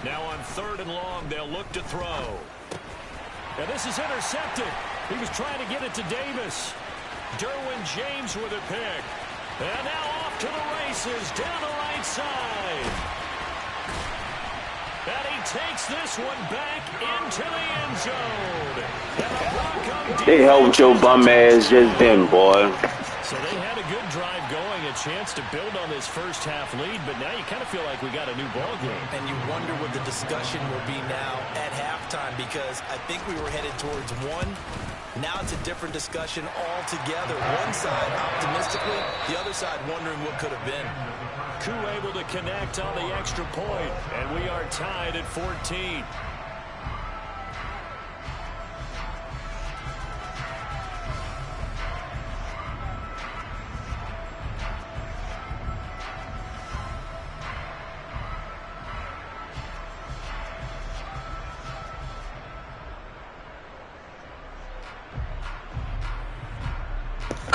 Now on 3rd and long, they'll look to throw. And this is intercepted. He was trying to get it to Davis. Derwin James with a pick. And now off to the races down the right side. And he takes this one back into the end zone. And the Broncos They helped your bum ass just then, boy. So they had a good drive going, a chance to build on this first half lead, but now you kind of feel like we got a new ball game. And you wonder what the discussion will be now at halftime, because I think we were headed towards one. Now it's a different discussion altogether. One side optimistically, the other side wondering what could have been. Koo able to connect on the extra point, and we are tied at 14.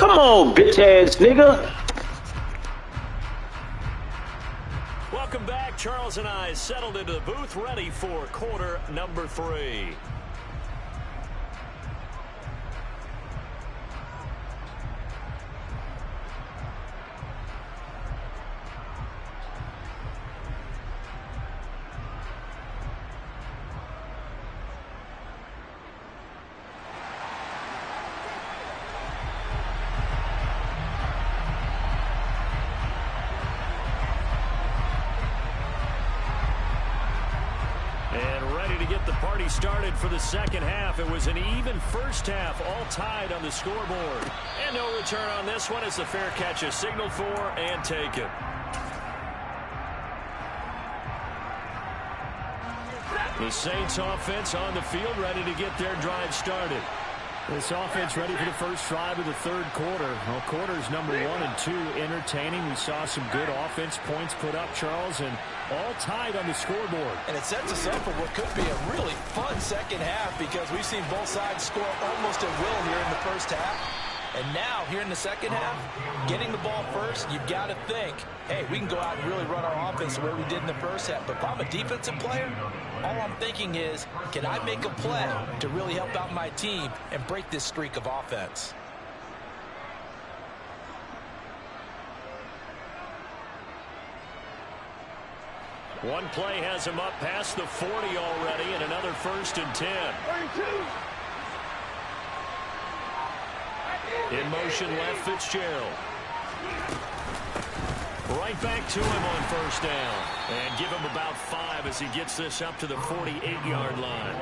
Come on, bitch-ass nigga. Welcome back. Charles and I settled into the booth, ready for quarter number 3. Started for the second half. It was an even first half, all tied on the scoreboard. And no return on this one as the fair catch is signaled for and taken. The Saints offense on the field, ready to get their drive started. This offense ready for the first drive of the third quarter. Well, quarters number 1 and 2 entertaining. We saw some good offense points put up, Charles, and all tied on the scoreboard. And it sets us up for what could be a really fun second half because we've seen both sides score almost at will here in the first half. And now, here in the second half, getting the ball first, you've got to think, hey, we can go out and really run our offense the way we did in the first half. But if I'm a defensive player, all I'm thinking is, can I make a play to really help out my team and break this streak of offense? One play has him up past the 40 already, and another 1st and 10. 32. In motion left, Fitzgerald. Right back to him on first down. And give him about 5 as he gets this up to the 48-yard line.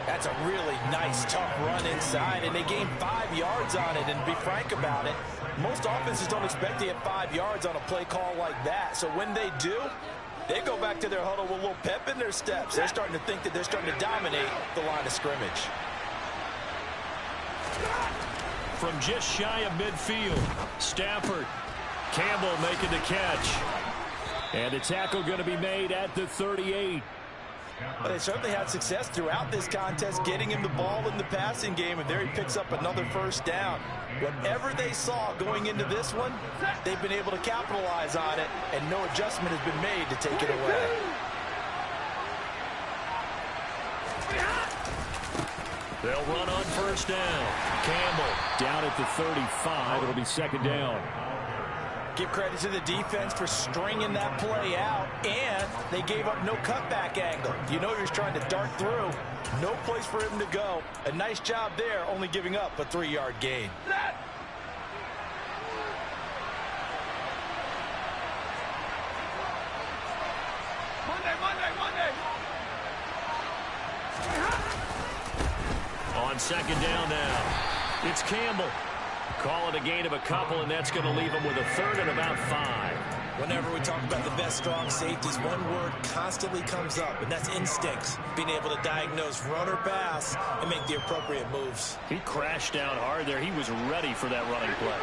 That's a really nice, tough run inside, and they gained 5 yards on it. And to be frank about it, most offenses don't expect to get 5 yards on a play call like that. So when they do, they go back to their huddle with a little pep in their steps. They're starting to think that they're starting to dominate the line of scrimmage. From just shy of midfield, Stafford. Campbell making the catch. And the tackle going to be made at the 38. But they certainly had success throughout this contest getting him the ball in the passing game, and there he picks up another first down. Whatever they saw going into this one, they've been able to capitalize on it, and no adjustment has been made to take it away. They'll run on first down. Campbell down at the 35. It'll be second down. Give credit to the defense for stringing that play out, and they gave up no cutback angle. You know you're trying to dart through. No place for him to go. A nice job there, only giving up a 3-yard gain. Monday. on second down now. It's Campbell. Call it a gain of a couple, and that's going to leave him with a third and about 5. Whenever we talk about the best strong safeties, one word constantly comes up, and that's instincts. Being able to diagnose run or pass and make the appropriate moves. He crashed down hard there. He was ready for that running play.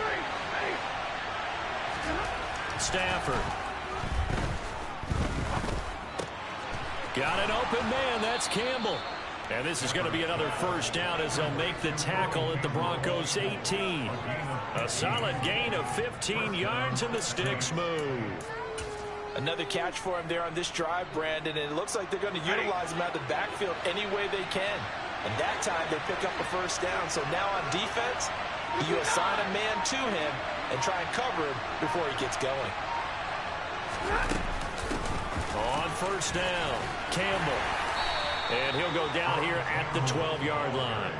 Stafford. Got an open man. That's Campbell. And this is going to be another first down as they'll make the tackle at the Broncos 18. A solid gain of 15 yards, and the sticks move. Another catch for him there on this drive, Brandon, and it looks like they're going to utilize him out of the backfield any way they can. And that time they pick up a first down. So now on defense, you assign a man to him and try and cover him before he gets going. On first down, Campbell. And he'll go down here at the 12-yard line.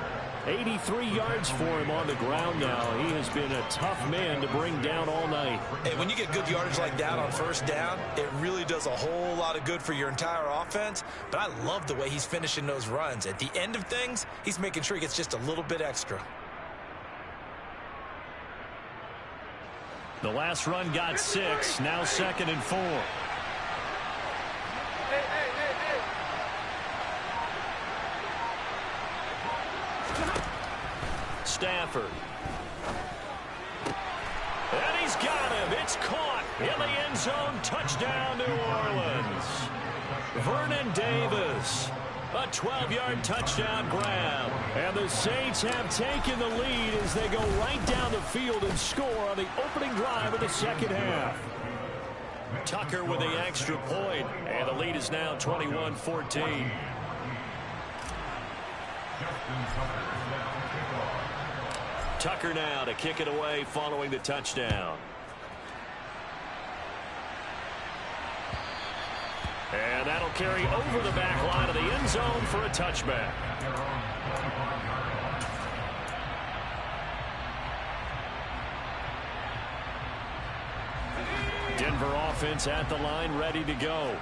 83 yards for him on the ground now. He has been a tough man to bring down all night. Hey, when you get good yardage like that on first down, it really does a whole lot of good for your entire offense. But I love the way he's finishing those runs. At the end of things, he's making sure he gets just a little bit extra. The last run got 6. Now 2nd and 4. Stafford. And he's got him. It's caught in the end zone. Touchdown, New Orleans. Vernon Davis. A 12-yard touchdown grab. And the Saints have taken the lead as they go right down the field and score on the opening drive of the second half. Tucker with the extra point, and the lead is now 21-14. Tucker now to kick it away following the touchdown. And that'll carry over the back line of the end zone for a touchback. Denver offense at the line, ready to go.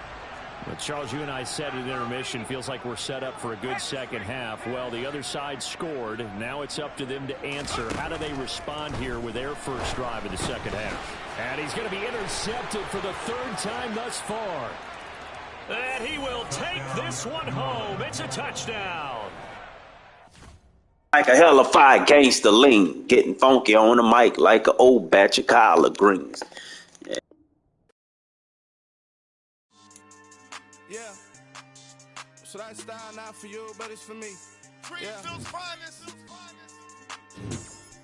But Charles, you and I said at intermission, feels like we're set up for a good second half. Well, the other side scored. Now it's up to them to answer. How do they respond here with their first drive of the second half? And he's going to be intercepted for the third time thus far. And he will take this one home. It's a touchdown. Like a hella fire gangster lean, getting funky on the mic like an old batch of collard greens. Yeah. So that style not for you, but it's for me. Greenfield's finest.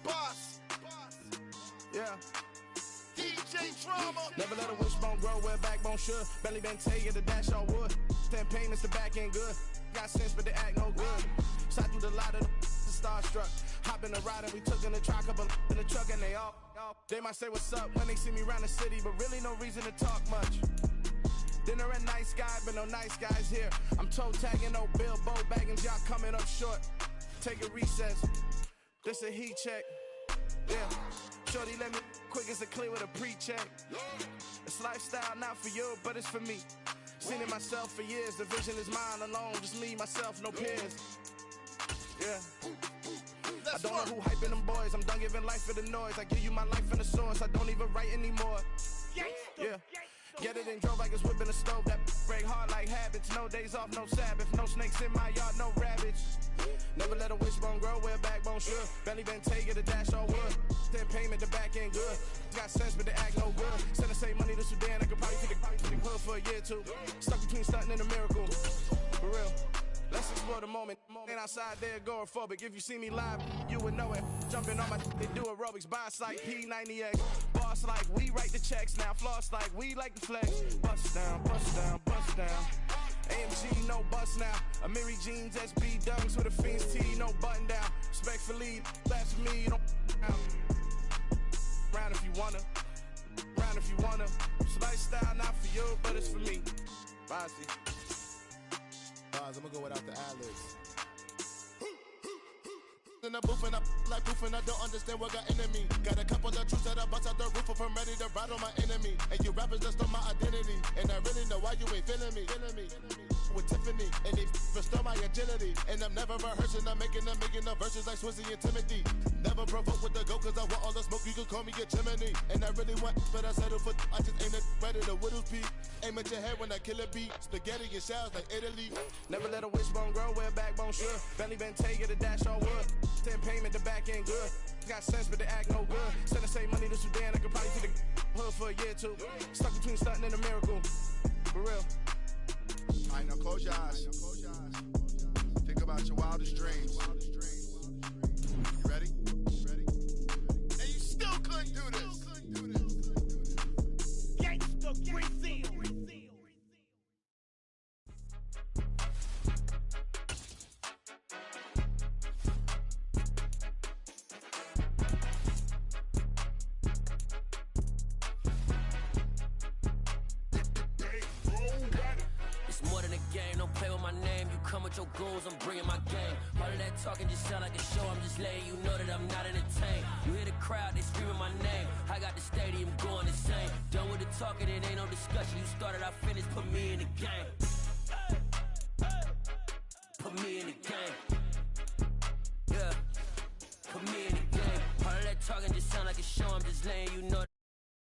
Boss. Yeah. DJ Drama. Never let a wishbone grow where backbone should. Belly been take it, the dash on wood. 10 payments, the back end good. Got sense, but they act no good. Shot through the lot of the starstruck. Hop in the ride and we took in the truck, couple in the truck, and they might say what's up when they see me around the city, but really no reason to talk much. Dinner at nice guy, but no nice guys here. I'm toe tagging, no Bilbo bagging, y'all coming up short. Take a recess. This a heat check. Yeah. Shorty let me quick as a clear with a pre-check. It's lifestyle not for you, but it's for me. Seen it myself for years. The vision is mine alone. Just me, myself, no peers. Yeah. I don't know who hyping them boys. I'm done giving life for the noise. I give you my life in the source. I don't even write anymore. Yeah. Get it and drove like it's whipping a stove. That break hard like habits. No days off, no Sabbath. No snakes in my yard, no rabbits. Never let a wishbone grow where backbone should. Belly been take it, a dash all wood. 10 payment, the back end good. Got sense, but they act no good. Send the same money to Sudan. I could probably take the hood for a year or two. Stuck between stunting and a miracle. For real. Let's explore the moment. Ain't outside there agoraphobic. If you see me live, you would know it. Jumping on my they do aerobics. Boss like P90X. Boss like we write the checks now. Floss like we like the flex. Bust down, bust down, bust down. AMG, no bust now. Amiri jeans, SB dunks with a Fiends T, no button down. Respectfully, that's for me, you don't round if you wanna. Round if you wanna. It's lifestyle not for you, but it's for me. Bossy. I'm gonna go without the ad-libs. In the booth and I like proof and I don't understand what got into me. Got a couple of truths that I bust out the roof if I'm ready to ride on my enemy. And you rappers just stole my identity. And I really know why you ain't feeling me. With Tiffany and they restore my agility. And I'm never rehearsing, I'm making the verses like Swizzy and Timothy. Never provoke with the go cause I want all the smoke, you can call me a chimney. And I really want, but I settle for, I just aim it ready to Whittle's Peak. Aim at your head when I kill a beat. Spaghetti and shells like Italy. Never let a wishbone grow where backbone should. Belly been take it, a dash all wood. 10 payment, the back end good. Got sense, but they act no good. Send the same money to Sudan, I could probably take the hood for a year or two. Stuck between stunting and a miracle. For real. Alright, now close your eyes. Think about your wildest dreams. You ready? And you still couldn't do this. Gangsta Brazil. Your goals, I'm bringing my game. All of that talking just sound like a show. I'm just letting you know that I'm not entertained. You hear the crowd, they screaming my name. I got the stadium going insane. Done with the talking, it ain't no discussion. You started, I finished, put me in the game. Put me in the game. Yeah. Put me in the game. All of that talking just sound like a show. I'm just letting you know.